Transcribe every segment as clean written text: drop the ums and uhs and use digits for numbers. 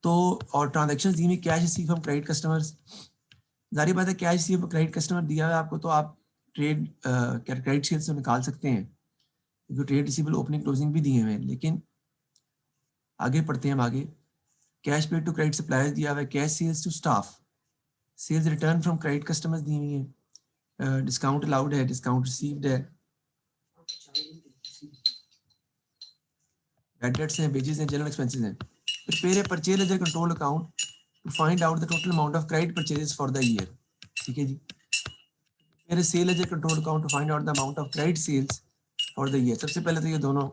तो और ट्रांजेक्शन दी हुई cash receive from credit customers, जारी बात है कैश रिसीव क्रेडिट कस्टमर दिया है आपको तो आप ट्रेड क्रेडिट सेल्स से निकाल सकते हैं क्योंकि ट्रेड रिसीवेबल ओपनिंग क्लोजिंग भी दिए हुए हैं। लेकिन आगे पढ़ते हैं हम आगे। Cash paid to credit suppliers दिया हुआ है, cash sales to staff, sales return from credit customers दी हुई है, डिस्काउंट अलाउड है, डिस्काउंट रिसीव्ड है, बैड डेट्स हैं, वेजेस हैं, जनरल एक्सपेंसेस हैं। Prepare a purchase ledger control account to find out the total amount of credit purchases for the year. ठीक है जी। Prepare a sale ledger control account to find out the amount of credit sales for the year. सबसे पहले तो ये दोनों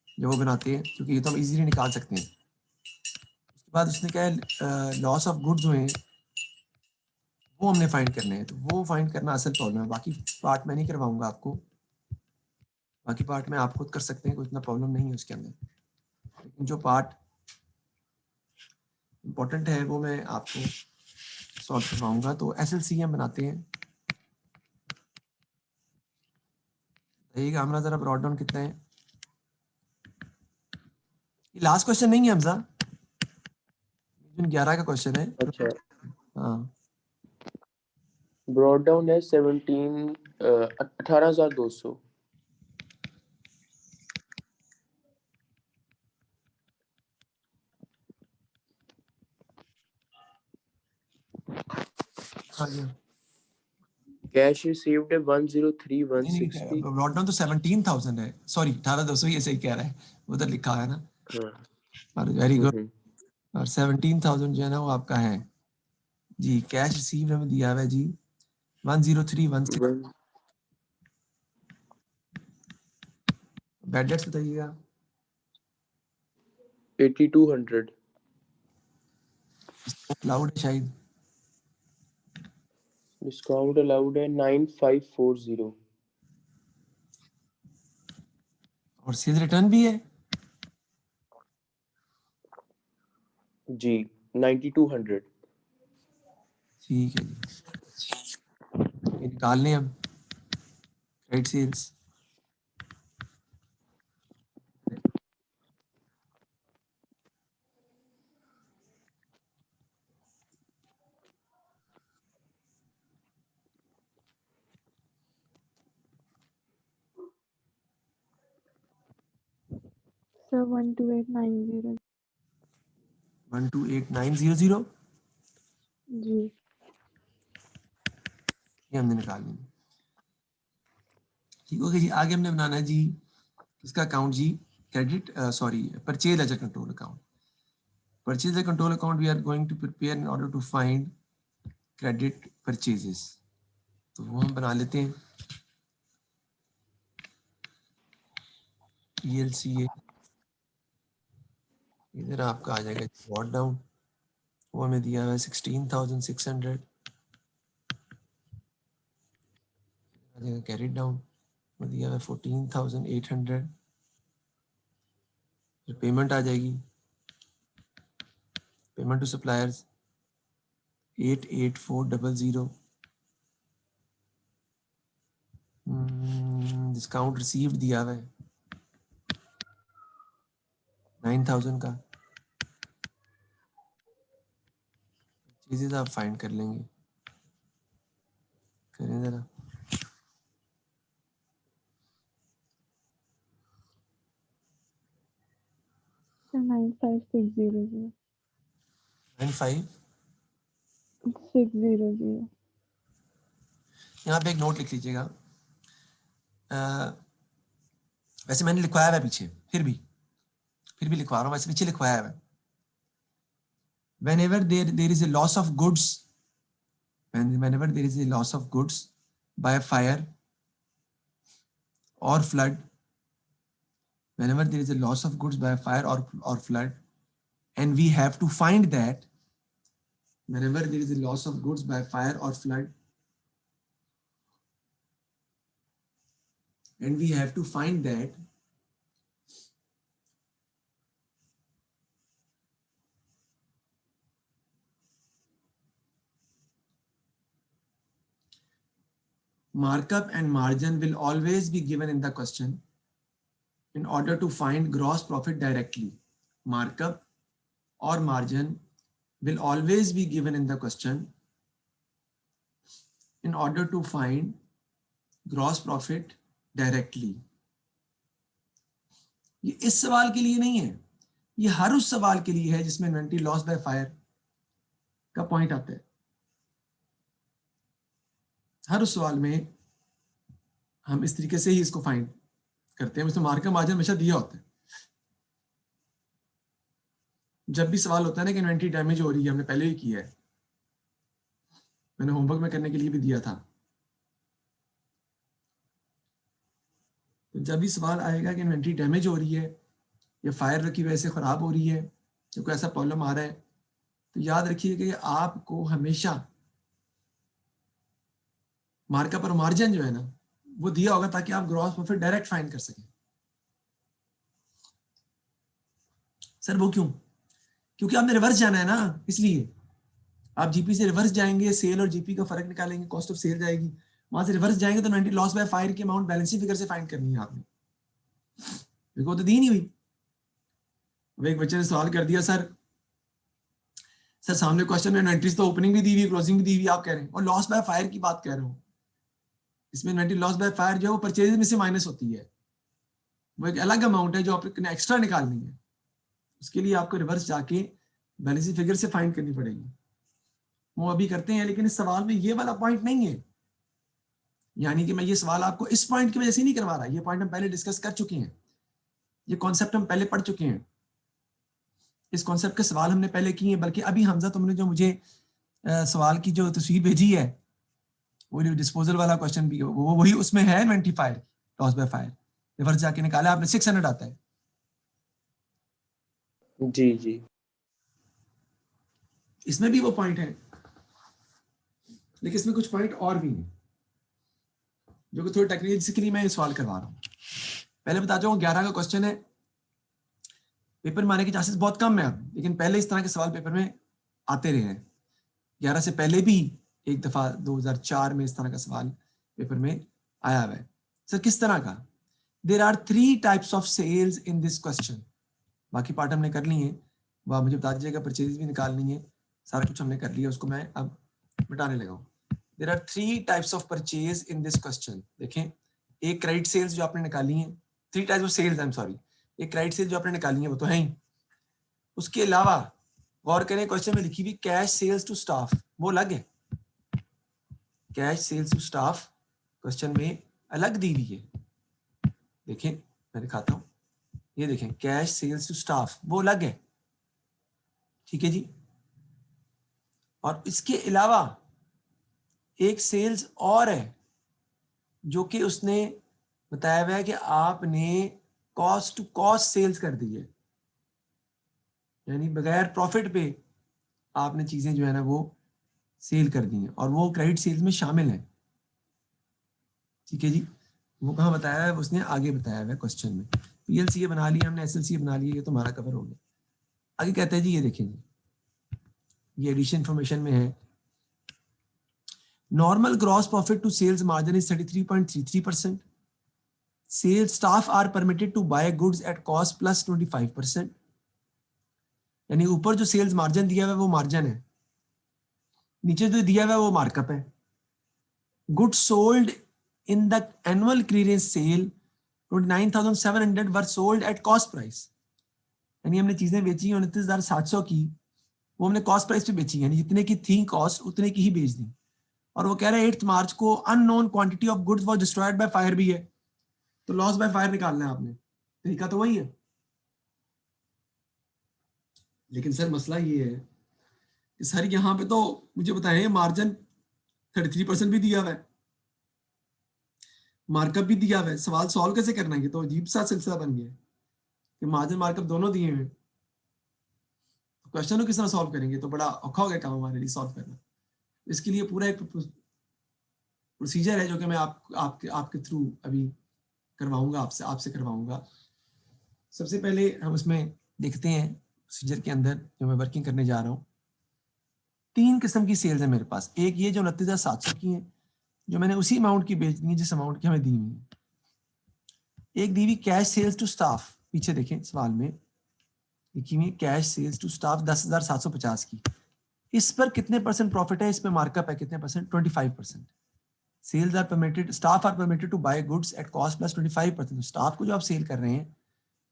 जो वो बनाते हैं क्योंकि ये तो हम इजीली निकाल सकते हैं। उसके बाद उसने क्या है लॉस ऑफ गुड्स हुए हैं वो हमने फाइंड करने हैं, तो वो फाइंड करना असल प्रॉब्लम है। बाकी पार्ट मैं नहीं करवाऊंगा आपको, बाकी पार्ट में आप खुद कर सकते हैं, कोई इतना प्रॉब्लम नहीं है उसके अंदर। लेकिन जो पार्ट इम्पोर्टेंट है वो मैं आपको सॉल्व करवाऊंगा। तो एसएलसी हम बनाते हैं। देखिएगा हमारा जरा ब्रॉड डाउन कितना है। ये लास्ट क्वेश्चन नहीं है हमजा, 11 का क्वेश्चन है। अच्छा, हाँ ब्रॉड डाउन है 18,200। हाँ जी। कैश रिसीव्ड है 103,160। ब्रॉड डाउन तो 17,000 है, सॉरी 18,200 ये सही कह रहा है, उधर लिखा है ना। हाँ। Very good. और 17,000 जो है ना वो आपका है जी। कैश रिसीव हमें दिया हुआ है जी 103,160। बैड डेट्स बताइएगा। 8200। क्लाउड है शायद। डिस्काउंट अलाउड है 9540। और सेल रिटर्न भी है जी 9200। ठीक है जी। ये निकालने हम क्रेडिट सेल्स। Sir, 12890. 128,900 जी। ये हमने निकाल लिया। ठीक हो गया जी। आगे हमने बनाना है जी किसका अकाउंट जी, credit sorry purchase ledger control account. Purchase ledger control account we are going to prepare in order to find credit purchases. तो वो हम बना लेते हैं। ELCA इधर आपका आ जाएगा ब्रॉड डाउन, वो हमें दिया हुआ है 16,600। आ जाएगा कैरिड डाउन, वो दिया हुआ है 14,800। फिर पेमेंट आ जाएगी, payment to suppliers 88400। Discount received दिया हुआ है 9,000 का। चीजें आप फाइंड कर लेंगे, करें जरा। Sir, 95600. 600. यहाँ पे एक नोट लिख लीजिएगा। वैसे मैंने लिखवाया हुआ है पीछे, फिर भी लिखवा रहा हूँ, वैसे पीछे लिखवाया हुआ है। Whenever there is a loss of goods, whenever there is a loss of goods by fire or flood, whenever there is a loss of goods by fire or flood, and we have to find that, whenever there is a loss of goods by fire or flood, and we have to find that markup and margin will always be given in the question in order to find gross profit directly. Markup or margin will always be given in the question in order to find gross profit directly. ये इस सवाल के लिए नहीं है, ये हर उस सवाल के लिए है जिसमें इन्वेंटरी लॉस बाय फायर का पॉइंट आता है। हर उस सवाल में हम इस तरीके से ही इसको फाइंड करते हैं, उसमें मार्केट मार्जिन हमेशा दिया होता है। जब भी सवाल होता है ना कि इन्वेंटरी डैमेज हो रही है, हमने पहले ही किया है, मैंने होमवर्क में करने के लिए भी दिया था, तो जब भी सवाल आएगा कि इन्वेंटरी डैमेज हो रही है या फायर की वजह से खराब हो रही है या कोई ऐसा प्रॉब्लम आ रहा है, तो याद रखिए कि आपको हमेशा मार्कअप और मार्जिन जो है ना वो दिया होगा ताकि आप ग्रॉस प्रॉफिट डायरेक्ट फाइंड कर सकें। सर वो क्यों? क्योंकि आपने रिवर्स जाना है ना, इसलिए आप जीपी से रिवर्स जाएंगे, सेल और जीपी का फर्क निकालेंगे, कॉस्ट ऑफ सेल जाएगी, वहां से रिवर्स जाएंगे तो इन्वेंटरी लॉस बाय फायर की अमाउंट बैलेंसिंग फिगर से फाइंड करनी है आपने, क्योंकि वो तो दी नहीं हुई। अब एक बच्चे ने सवाल कर दिया, सर सामने क्वेश्चन में इन्वेंटरीज तो ओपनिंग भी दी हुई, क्लोजिंग भी दी हुई, आप कह रहे हैं, और लॉस बाय फायर की बात कह रहे हो। इसमें इन्वेंटरी लॉस बाय फायर जो है वो परचेज में से माइनस होती है, वो एक अलग अमाउंट है जो आपको एक्स्ट्रा निकालनी है, उसके लिए आपको रिवर्स जाके बैलेंसिंग फिगर से फाइंड करनी पड़ेगी, वो अभी करते हैं। लेकिन इस सवाल में ये वाला पॉइंट नहीं है, यानी कि मैं ये सवाल आपको इस पॉइंट की वजह से नहीं करवा रहा, ये पॉइंट हम पहले डिस्कस कर चुके हैं, ये कॉन्सेप्ट हम पहले पढ़ चुके हैं, इस कॉन्सेप्ट के सवाल हमने पहले किए हैं। बल्कि अभी हमजा तुमने जो मुझे सवाल की जो तस्वीर भेजी है, वो जो डिस्पोजल वाला क्वेश्चन भी वो वही उसमें है, inventory fire loss by fire, reverse जाके निकाला आपने, 600 आता है। जी जी, इसमें भी वो पॉइंट है, लेकिन इसमें कुछ पॉइंट और भी हैं जो कि थोड़ी टेक्निकली मैं सवाल करवा रहा हूँ। पहले बता दूं 11 का क्वेश्चन है, पेपर में आने के चांसेस बहुत कम है अब, लेकिन पहले इस तरह के सवाल पेपर में आते रहे हैं। 11 से पहले भी एक दफा 2004 में इस तरह का सवाल पेपर में आया हुआ है। सर किस तरह का? There are 3 types of sales in this question. बाकी पार्ट हमने कर लिए हैं, वह मुझे बता दीजिएगा, परचेज भी निकालनी है, सारा कुछ हमने कर लिया, उसको मैं अब मिटाने लगा हूँ। There are 3 types of purchase in this question. देखें, एक क्रेडिट सेल्स जो आपने निकाली है, 3 types of sales, I am sorry, एक क्रेडिट सेल जो आपने निकाली है वो तो है ही, उसके अलावा गौर करें क्वेश्चन में लिखी हुई कैश सेल्स टू स्टाफ, वो अलग है। Cash sales to staff question में अलग दी हुई है, देखें मैं दिखाता हूं, ये देखें कैश सेल्स टू स्टाफ वो अलग है, ठीक है जी। और इसके अलावा एक सेल्स और है जो कि उसने बताया हुआ है कि आपने कॉस्ट टू कॉस्ट सेल्स कर दी है, यानी बगैर प्रॉफिट पे आपने चीजें जो है ना वो सेल कर दी हैं, और वो क्रेडिट सेल्स में शामिल है, ठीक है जी। वो कहाँ बताया है? उसने आगे बताया हुआ है क्वेश्चन में। पीएलसीए बना लिया हमने, एसएलसीए बना लिया, ये तो हमारा कवर हो गया। आगे कहते हैं जी, ये देखें जी, ये एडिशन इंफॉर्मेशन में है, normal gross profit to sales margin is 33.33%, sales staff are permitted to buy goods at cost plus 25%, यानी ऊपर जो सेल्स मार्जिन दिया हुआ है वो मार्जिन है, नीचे जो दिया हुआ है वो मार्कअप है। Goods sold in the annual clearance sale 29,700 were sold at cost price, यानी हमने चीजें बेची 29,700 की, वो हमने कॉस्ट प्राइस पे बेची, यानी जितने की थी कॉस्ट उतने की ही बेच दी। और वो कह रहे हैं 8 मार्च को unknown quantity of goods was destroyed by fire भी है, तो लॉस बाय फायर निकालना है आपने, तरीका तो वही है। लेकिन सर मसला ये है कि सर यहाँ पे तो मुझे बताएं मार्जिन 33% भी दिया हुआ है, मार्कअप भी दिया हुआ है, सवाल सॉल्व कैसे करना है? तो अजीब सा सिलसिला बन गया कि मार्जिन मार्कअप दोनों दिए हुए, क्वेश्चन को किस तरह सॉल्व करेंगे? तो बड़ा औखा हो गया काम हमारे लिए सॉल्व करना। इसके लिए पूरा एक प्रोसीजर है जो कि मैं आपके थ्रू अभी करवाऊंगा, आपसे करवाऊंगा। सबसे पहले हम उसमें देखते हैं प्रोसीजर के अंदर जो मैं वर्किंग करने जा रहा हूँ, 3 किस्म की सेल्स है मेरे पास। एक ये जो 29,700 की है, जो मैंने उसी अमाउंट की बेच दी है जिस अमाउंट की हमें दी हुई है। एक दी हुई कैश सेल्स टू स्टाफ, पीछे देखें सवाल में लिखी हुई कैश सेल्स टू स्टाफ 10,750 की। इस पर कितने परसेंट प्रॉफिट है, इस पे मार्कअप है कितने परसेंट, 25%। Sales are permitted, staff are permitted to buy goods at cost plus 25%। Staff को जो आप सेल कर रहे हैं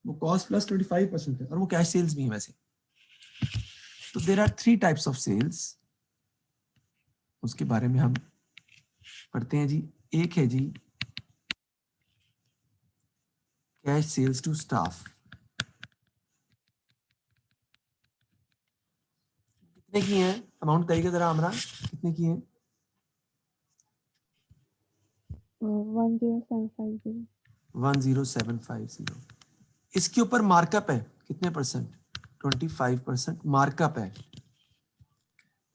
वो कॉस्ट प्लस 25% है और वो कैश सेल्स भी है वैसे। तो there are 3 types of sales, उसके बारे में हम पढ़ते हैं जी। एक है जी कैश सेल्स टू स्टाफ, कितने की है, अमाउंट कहिएगा जरा हमरा, कितने की है? 10750। 10750। इसके ऊपर मार्कअप है कितने परसेंट, 25% मार्कअप है।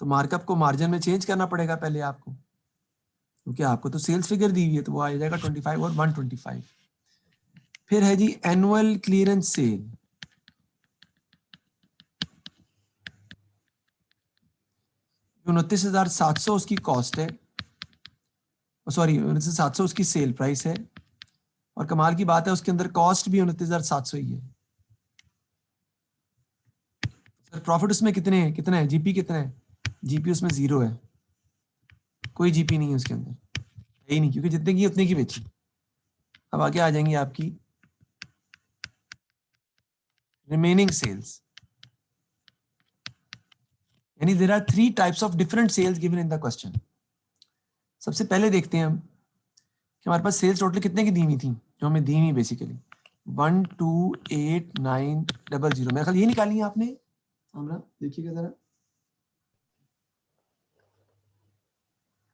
तो मार्कअप को मार्जिन में चेंज करना पड़ेगा पहले आपको, क्योंकि आपको तो सेल्स फिगर दी हुई है, तो वो आ जाएगा 25 और 125। फिर है जी एनुअल क्लियरेंस सेल, जो 29,700 उसकी कॉस्ट है, सॉरी 29,700 उसकी सेल प्राइस है, और कमाल की बात है उसके अंदर कॉस्ट भी 29,700 ही है। सर प्रॉफिट उसमें कितने हैं, कितना है, जीपी कितना है? जीपी उसमें 0 है, कोई जीपी नहीं है उसके अंदर, है ही नहीं, क्योंकि जितने की उतने की बेची। अब आगे आ जाएंगी आपकी रिमेनिंग सेल्स, यानी there are 3 types of different sales given in the question. सबसे पहले देखते हैं हम कि हमारे पास सेल्स टोटल कितने की दी हुई थी, जो हमें दी हुई बेसिकली 128,900। मेरे ख्याल ये निकाली है आपने, हमरा देखिएगा जरा।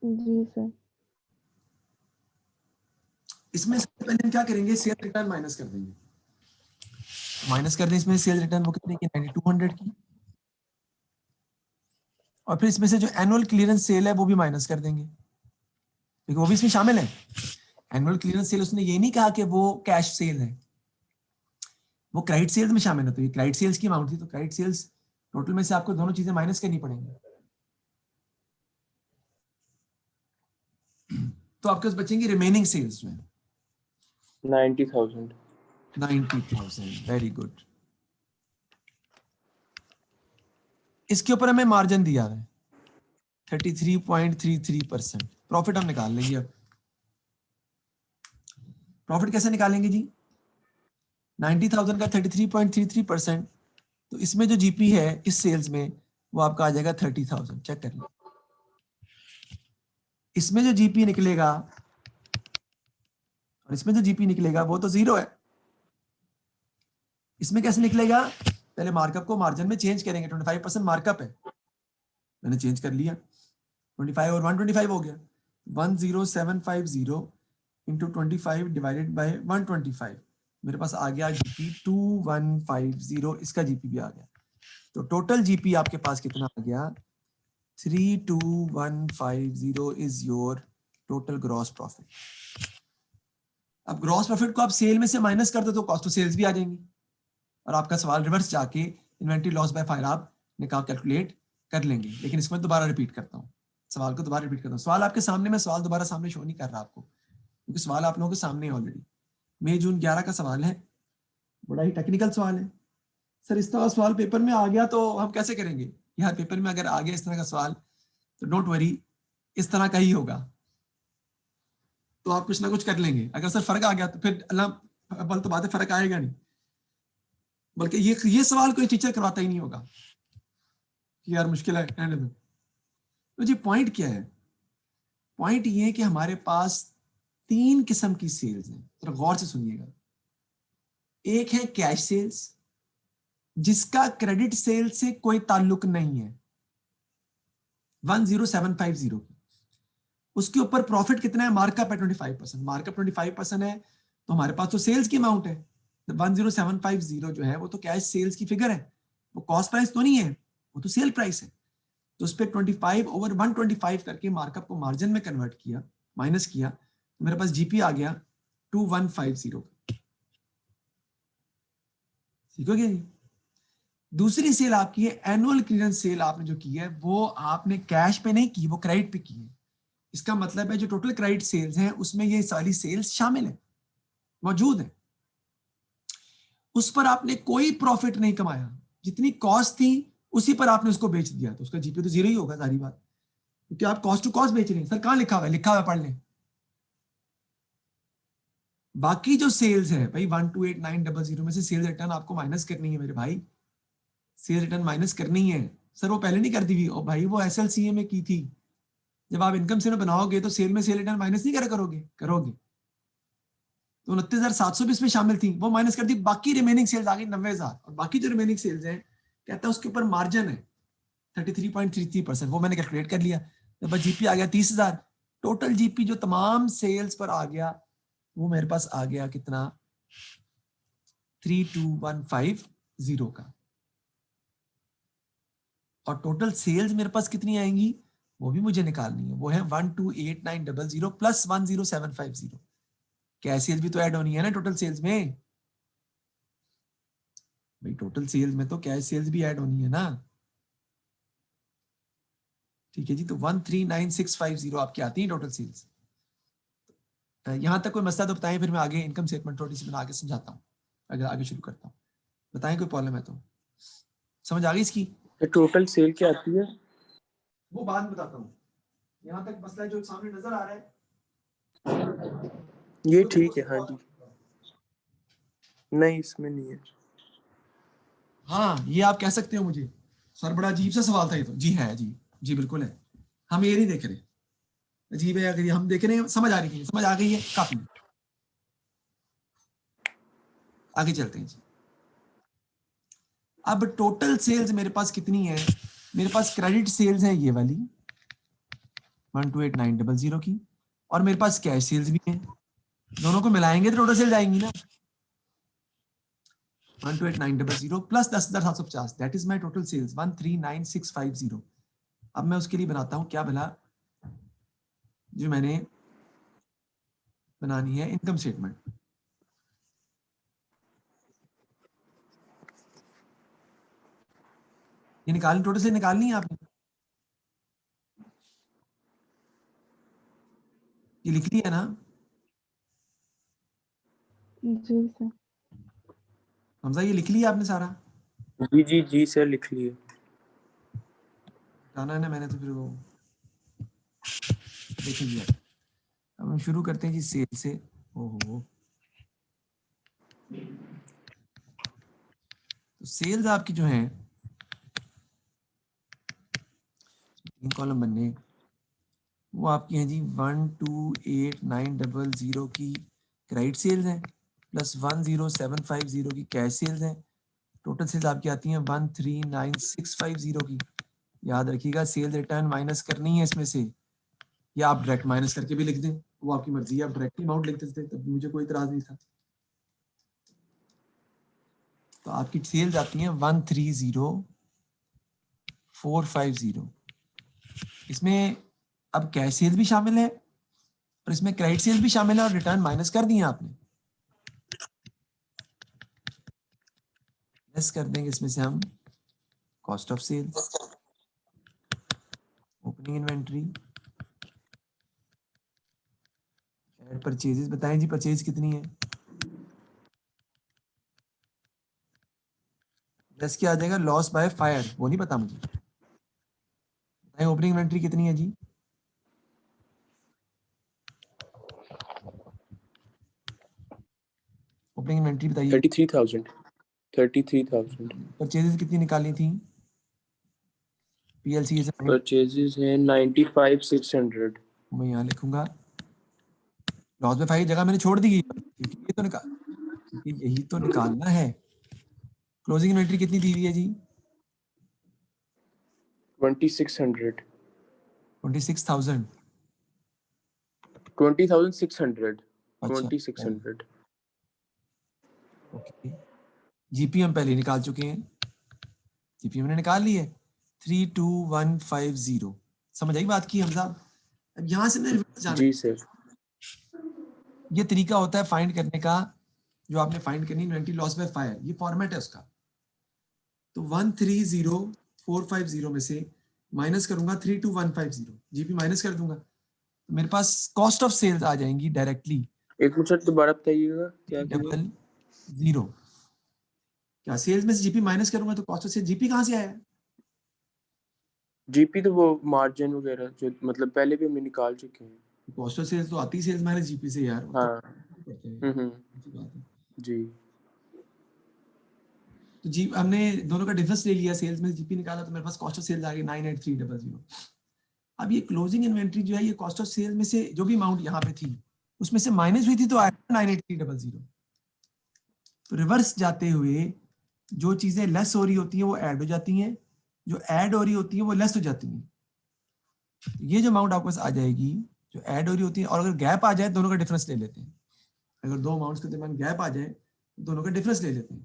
जी सर। इसमें सबसे पहले हम क्या करेंगे, सेल रिटर्न माइनस कर देंगे। माइनस कर दें इसमें सेल रिटर्न, वो कितने की, 9200 की। और फिर इसमें से जो एनुअल क्लियरेंस सेल है वो भी माइनस कर देंगे, क्योंकि वो भी इसमें शामिल है। एनुअल क्लियरेंस सेल उसने ये नहीं कहा कि वो कैश सेल है, वो क्रेडिट सेल्स में शामिल है। तो ये क्रेडिट सेल्स की अमाउंट थी, तो क्रेडिट सेल्स टोटल में से आपको दोनों चीजें माइनस करनी पड़ेंगी। तो आपके पास बचेंगी रिमेनिंग सेल्स जो है 90,000। 90,000। Very good. इसके ऊपर हमें मार्जिन दिया है 33.33%। प्रॉफिट हम निकाल लेंगे। अब प्रॉफिट कैसे निकालेंगे जी, 90,000 का 33.33%, तो इसमें जो जीपी है इस सेल्स में वो आपका आ जाएगा 30,000। चेक कर लो, इसमें जो जीपी निकलेगा और इसमें जो जीपी निकलेगा वो तो 0 है। इसमें कैसे निकलेगा, पहले मार्कअप को मार्जिन में चेंज करेंगे। 25% मार्कअप है, मैंने चेंज कर लिया, 25 और 125 हो गया। 10750 इंटू 25 डिवाइडेड बाय 125, मेरे पास आ गया जीपी 2150। इसका जीपी भी आ गया, तो टोटल जीपी आपके पास कितना आ गया, 32150 is your total gross profit. अब ग्रॉस प्रॉफिट को आप सेल में से माइनस कर दो तो कॉस्ट ऑफ सेल्स भी आ जाएंगी, और आपका सवाल रिवर्स जाके इन्वेंटरी लॉस बाय फायर आप निकाल कैलकुलेट कर लेंगे। लेकिन इसमें दोबारा रिपीट करता हूँ, सवाल को दोबारा रिपीट करता हूँ। सवाल आपके सामने, मैं सवाल दोबारा सामने शो नहीं कर रहा आपको, क्योंकि सवाल आप लोगों के सामने है ऑलरेडी। मई जून 11 का सवाल है, बड़ा ही टेक्निकल सवाल है। सर इस तरह सवाल पेपर में आ गया तो हम कैसे करेंगे, यार पेपर में अगर आ गया इस तरह का सवाल तो डोंट वरी, इस तरह का ही होगा, तो आप कुछ ना कुछ कर लेंगे। अगर सर फर्क आ गया तो फिर अल्लाह बल तो बात है, फर्क आएगा नहीं, बल्कि ये सवाल कोई टीचर करवाता ही नहीं होगा कि यार मुश्किल है, रहने दो। तो जी पॉइंट क्या है, पॉइंट ये है कि हमारे पास 3 किस्म की सेल्स हैं, जरा गौर से सुनिएगा। एक है कैश सेल्स, जिसका क्रेडिट सेल से कोई ताल्लुक नहीं है, 10750 की। उसके ऊपर प्रॉफिट कितना है, मार्कअप है 25%। मार्कअप 25% है, तो हमारे पास तो सेल्स की अमाउंट है। 10750 जो है वो तो कैश सेल्स की फिगर है, वो कॉस्ट प्राइस तो नहीं है, वो तो सेल प्राइस है। तो उस पर 25 ओवर 125 करके मार्कअप को मार्जिन में कन्वर्ट किया, माइनस किया, तो मेरे पास जीपी आ गया 2150। ठीक हो गया जी। दूसरी सेल आपकी है एनुअल क्लियरेंस सेल, आपने जो की है वो आपने कैश पे नहीं की, वो क्रेडिट पे की है। इसका मतलब है जो टोटल क्रेडिट सेल्स हैं उसमें ये सारी सेल्स शामिल है, मौजूद है, उस पर आपने कोई प्रॉफिट नहीं कमाया, जितनी कॉस्ट थी उसी पर आपने उसको बेच दिया, तो उसका जीपी तो जीरो ही होगा सारी बात, क्योंकि आप कॉस्ट टू कॉस्ट बेच रहे हैं। सर कहाँ लिखा हुआ है? लिखा हुआ है, पढ़ लें। बाकी जो सेल्स है भाई 128900 में से सेल्स रिटर्न आपको माइनस करनी है मेरे भाई, सेल्स रिटर्न माइनस करनी है। सर वो पहले नहीं कर दी हुई, और भाई वो एसएलसीए में की थी। जब आप इनकम स्टेटमेंट बनाओगे तो सेल में सेल रिटर्न माइनस नहीं करोगे, तो 29,700 भी इसमें शामिल थी, वो माइनस कर दी, बाकी रिमेनिंग सेल्स आ गई 90,000, और बाकी जो रिमेनिंग सेल्स हैं कहता है उसके ऊपर मार्जिन है 33.33%, वो मैंने कैलकुलेट कर लिया, तो बस जीपी आ गया 30,000। टोटल जीपी जो तमाम सेल्स पर आ गया वो मेरे पास आ गया कितना, 32,150 का। और टोटल सेल्स मेरे पास कितनी आएंगी वो भी मुझे निकालनी है, वो है 128900 प्लस 10750। कैश सेल्स भी तो ऐड होनी है ना टोटल सेल्स में भाई, टोटल सेल्स में तो कैश सेल्स भी ऐड होनी है ना। ठीक है जी, तो 139650 आपकी आती है टोटल सेल्स। यहां तक कोई मसला तो बताएं, फिर मैं आगे इनकम स्टेटमेंट थोड़ी सी बना के समझाता हूँ, अगर आगे शुरू करता हूँ। बताएं कोई प्रॉब्लम है तो, समझ आ गई इसकी? टोटल सेल क्या आती है? वो बाद में बताता हूँ, यहाँ तक मसला जो सामने नजर आ रहा है ये ठीक है। हाँ जी, नहीं इसमें नहीं है। हाँ ये आप कह सकते हो मुझे, सर बड़ा अजीब सा सवाल था ये तो। जी है जी, जी बिल्कुल है, हम ये नहीं देख रहे अजीब है, अगर ये हम देख रहे हैं समझ आ रही है, समझ आ गई है काफी। आगे चलते हैं जी। अब टोटल सेल्स मेरे पास कितनी है, मेरे पास क्रेडिट सेल्स है ये वाली 128900 की, और मेरे पास कैश सेल्स भी है, दोनों को मिलाएंगे तो टोटल सेल्स आएंगी ना 128900 plus 10,750, that is my total sales 139650। अब मैं उसके लिए बनाता हूं क्या भला, जो मैंने बनानी है इनकम स्टेटमेंट। ये निकालनी, टोटल से निकालनी है आपने, ये लिख ली है ना जी सर। हमजा, ये लिख लिया आपने सारा? जी जी जी सर, लिख लिए। जाना है ना मैंने, तो फिर वो देख लिया। अब हम शुरू करते हैं जी सेल से। ओहो, तो सेल्स आपकी जो है 3 कॉलम बनने, वो आपकी है जी 128900 की क्रेडिट सेल्स है प्लस 10750 की कैश सेल्स है। टोटल सेल्स आपकी आती हैं 139650 की। याद रखिएगा सेल्स रिटर्न माइनस करनी है इसमें से, या आप डायरेक्ट माइनस करके भी लिख दें, वो आपकी मर्जी है, आप डायरेक्ट अमाउंट लिख देते तब मुझे कोई इतराज नहीं था। तो आपकी सेल्स आती हैं 130450। इसमें अब कैश सेल्स भी शामिल है और इसमें क्रेडिट सेल्स भी शामिल है, और रिटर्न माइनस कर दिए आपने, लेस कर देंगे इसमें से हम cost of sales, opening inventory, add purchases. बताएं जी परचेज कितनी है, लेस क्या आ जाएगा, लॉस बाय फायर, वो नहीं पता मुझे। बताएं ओपनिंग इन्वेंट्री कितनी है जी, ओपनिंग इन्वेंट्री बताइए। 33,000। 33,000। परचेजेस कितनी निकाली थी पीएलसी से? परचेजेस हैं 95,600। मैं यहाँ लिखूंगा, लॉस बाय फायर की जगह मैंने छोड़ दी, क्योंकि ये तो निकाल, क्योंकि यही तो निकालना है। क्लोजिंग इन्वेंट्री कितनी दी हुई है जी? 2600। 26,000। 20,600। अच्छा 2600। ओके, जीपी हम पहले निकाल चुके हैं, जीपी हमने निकाल ली है 32,150। समझ आई बात की हमजा? अब यहाँ से रिवर्स जाना, जी सर। ये तरीका होता है फाइंड करने का, जो आपने फाइंड करनी इन्वेंट्री लॉस बाय फायर, ये फॉर्मेट है उसका। तो 130450 में से माइनस करूंगा 32,150, जीपी माइनस कर दूंगा, तो मेरे पास कॉस्ट ऑफ सेल्स आ जाएंगी डायरेक्टली एक मिनट सर, दोबारा बताइएगा क्या किया? 000। क्या सेल्स में से जीपी माइनस करूंगा तो कॉस्ट ऑफ सेल जीपी कहाँ से आया? जीपी तो वो मार्जिन वगैरह जो मतलब पहले भी हमने निकाल चुके हैं। कॉस्ट ऑफ सेल्स तो आती सेल्स माइनस जीपी से यार, वो तो हाँ। करते हैं, हम्म। अच्छी बात है। जी। तो जी हमने दोनों का डिफरेंस ले लिया, सेल्स में जीपी निकाला तो मेरे पास कॉस्ट ऑफ सेल्स आ गई 98300। अब ये क्लोजिंग इन्वेंट्री जो है ये कॉस्ट ऑफ सेल में से जो भी अमाउंट यहाँ पे थी उसमें से माइनस हुई थी तो आया 98300। तो रिवर्स जाते हुए जो चीजें लेस हो रही होती हैं वो ऐड हो जाती हैं, जो ऐड हो रही होती हैं वो लेस हो जाती हैं। ये जो अमाउंट आपके पास आ जाएगी जो ऐड हो रही होती है, और अगर गैप आ जाए दोनों का डिफरेंस ले लेते हैं। अगर दो अमाउंट्स के दरमियान गैप आ जाए तो दोनों का डिफरेंस ले लेते हैं।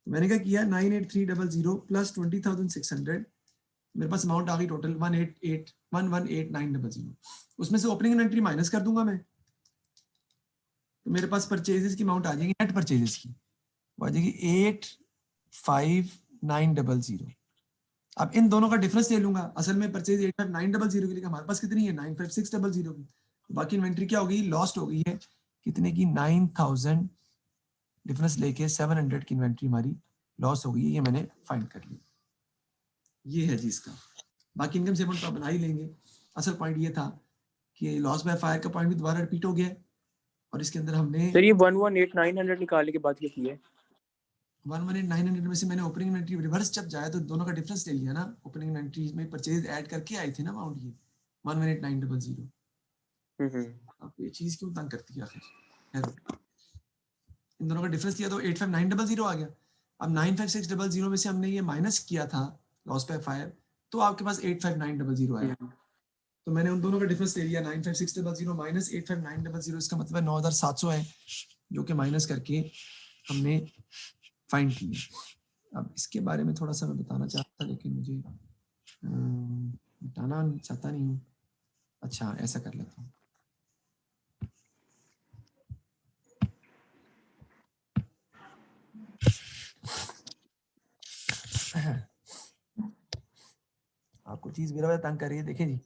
तो मैंने क्या किया 98300 प्लस 20,600, मेरे पास अमाउंट आ गई टोटल 118,900। उसमें से ओपनिंग इन्वेंट्री माइनस कर दूंगा मैं, तो मेरे पास परचेजेस की अमाउंट आ जाएगी, नेट परचेजेस की वो आ जाएगी 85900। अब इन दोनों का डिफरेंस ले लूंगा, असल में परचेज 85900 की, लेकिन हमारे पास कितनी है 95600 की। तो बाकी इन्वेंट्री क्या हो गई, लॉस्ट हो गई है, कितने की 9000 डिफरेंस लेके 700 की इन्वेंट्री हमारी लॉस हो गई है, ये मैंने फाइंड कर लिया। ये है जी इसका। बाकी इनकम स्टेटमेंट तो आप बना ही लेंगे। असल पॉइंट ये था कि लॉस बाय फायर का पॉइंट भी दोबारा रिपीट हो गया और इसके अंदर हमने सर ये 118,900 निकालने के बाद क्या किया है? 118,900 में से मैंने ओपनिंग इन्वेंट्री रिवर्स जब जाए तो दोनों का डिफरेंस ले लिया ना। ओपनिंग इन्वेंट्री में परचेज ऐड करके आई थी ना अमाउंट, ये 118,900। आपको ये चीज क्यों तंग करती है आखिर? इन दोनों का डिफरेंस लिया तो 85900 आ गया। अब 95600 में से हमने ये माइनस किया था लॉस बाय फायर, तो आपके पास 85900 आया। तो मैंने उन दोनों का डिफरेंस ले लिया 95600 माइनस 85900, इसका मतलब है 9700 है जो कि माइनस करके हमने फाइंड किया। अब इसके बारे में थोड़ा सा मैं बताना चाहता लेकिन मुझे बताना चाहता नहीं हूँ। अच्छा ऐसा कर लेता हूँ, आपको चीज मेरा तंग कर रही है। देखें जी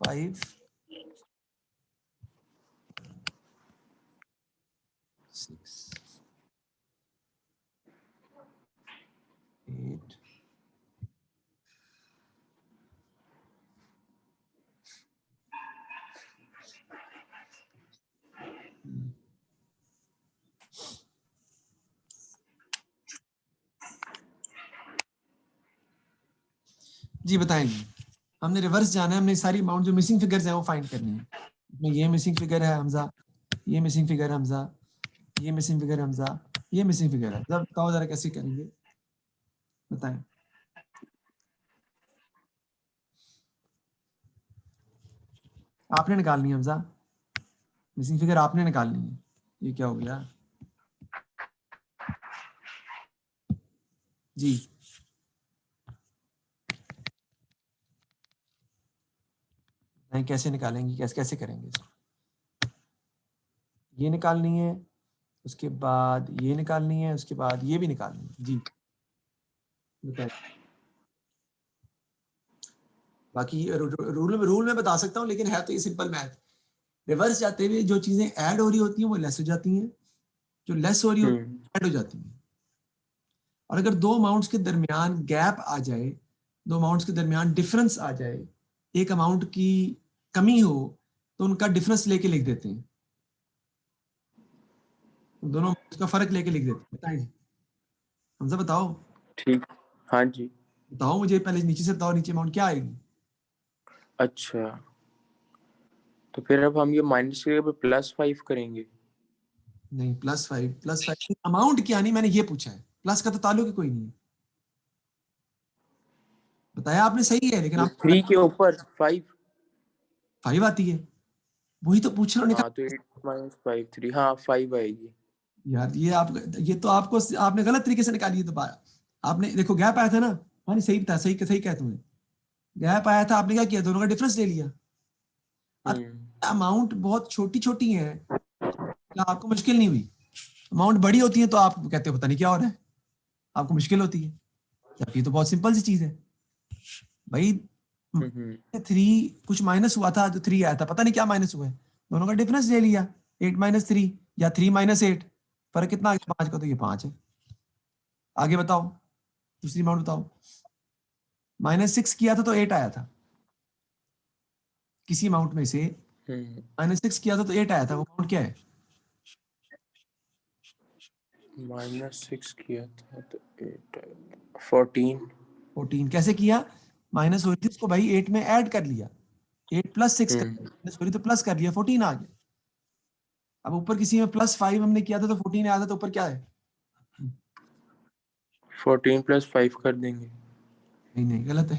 5 6 8 जी बताएंगे। हमने रिवर्स जाना है, हमने सारी अमाउंट जो मिसिंग फिगर्स हैं वो फाइंड करनी है। इसमें ये मिसिंग फिगर है हमजा, ये मिसिंग फिगर है हमजा, ये मिसिंग फिगर है हमजा, ये मिसिंग फिगर है। जब बताओ जरा कैसे करेंगे, बताएं। आपने निकालनी है हमजा, मिसिंग फिगर आपने निकालनी है। ये क्या हो गया जी? नहीं कैसे निकालेंगे, कैसे कैसे करेंगे? ये निकालनी है, उसके बाद ये निकालनी है, उसके बाद ये भी निकालनी है जी। बताइए। बाकी रूल में बता सकता हूँ लेकिन है तो ये सिंपल मैथ। रिवर्स जाते हुए जो चीजें ऐड हो रही होती हैं वो लेस हो जाती हैं, जो लेस हो रही होती है ऐड हो जाती हैं। और अगर दो अमाउंट्स के दरमियान गैप आ जाए, दो अमाउंट्स के दरमियान डिफरेंस आ जाए, एक अमाउंट की कमी हो तो उनका डिफरेंस लेके लिख देते हैं, दोनों का फर्क लेके लिख देते हैं। बताएं हमसे, बताओ। ठीक। हाँ जी। बताओ मुझे पहले नीचे से बताओ, नीचे अमाउंट क्या आएगी? अच्छा तो फिर अब हम ये माइनस करके +5 करेंगे। नहीं +5 अमाउंट क्या नहीं, मैंने ये पूछा है, प्लस का तो ताल्लुक ही कोई नहीं है। बताया आपने सही है लेकिन तो आप 3 के ऊपर 5। 5 आती है, वही तो पूछ रहा हूँ। हाँ तो 8 - 5 3, हाँ 5 आएगी। यार ये तो आपको आपने गलत तरीके से निकाली है। तो आपने देखो गैप आया था ना। हाँ नहीं सही था, सही सही कहा तुमने, गैप आया था, आपने क्या किया दोनों का डिफरेंस ले लिया। अब अमाउंट बहुत छोटी छोटी है तो आपको मुश्किल नहीं हुई, अमाउंट बड़ी होती है तो आप कहते हो पता नहीं क्या हो रहा है, आपको मुश्किल होती है। जबकि ये तो बहुत सिंपल सी चीज है भाई। 3 कुछ माइनस हुआ था तो 3 आया था, पता नहीं क्या माइनस हुआ है, दोनों का डिफरेंस ले लिया 8 - 3 या 3 - 8, फर्क कितना आ गया 5 का, तो ये 5 है। आगे बताओ, दूसरी अमाउंट बताओ। -6 किया था तो 8 आया था, किसी अमाउंट में से -6 किया था तो 8 आया था, वो अमाउंट क्या है? -6 किया था तो 8 14। 14 कैसे किया? माइनस हो रही थी उसको भाई 8 में ऐड कर लिया, 8 + 6 कर लिया, माइनस हो रही तो प्लस कर लिया, 14 आ गया। अब ऊपर किसी में +5 हमने किया था तो 14 आया था, तो ऊपर क्या है? 14 + 5 कर देंगे। नहीं नहीं, गलत है।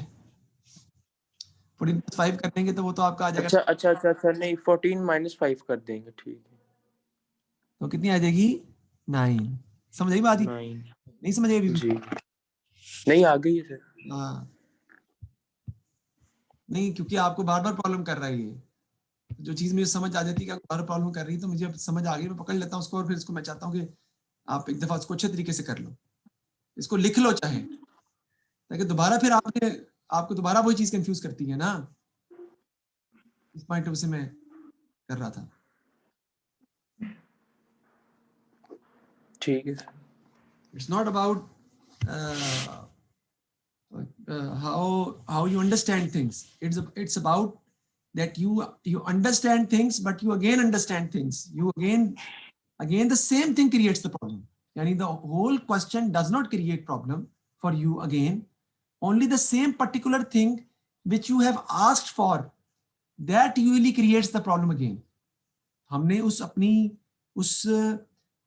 14 + 5 कर देंगे तो वो तो आपका आ जाएगा, अच्छा अच्छा अच्छा अच्छा, नहीं 14 - 5 कर देंगे, ठीक है। तो कितनी आ जाएगी? 9। समझ आई बात ही? 9 नहीं समझ आई अभी भी? जी, नहीं आ गई है सर। हाँ, नहीं क्योंकि आपको बार बार प्रॉब्लम कर रहा है ये, जो चीज मुझे समझ आ जाती है कि आपको बार प्रॉब्लम कर रही है, तो मुझे अब समझ आ गई, मैं पकड़ लेता हूँ उसको, और फिर इसको मैं चाहता हूँ कि आप एक दफा उसको अच्छे तरीके से कर लो, इसको लिख लो चाहे, ताकि दोबारा फिर आपको दोबारा वही चीज कंफ्यूज करती है ना, इस पॉइंट से मैं कर रहा था। ठीक है sir. It's not about how you understand things. It's about that you understand things, but you again understand things. You again the same thing creates the problem. Yani the whole question does not create problem for you again. Only the same particular thing which you have asked for, that usually creates the problem again. हमने उस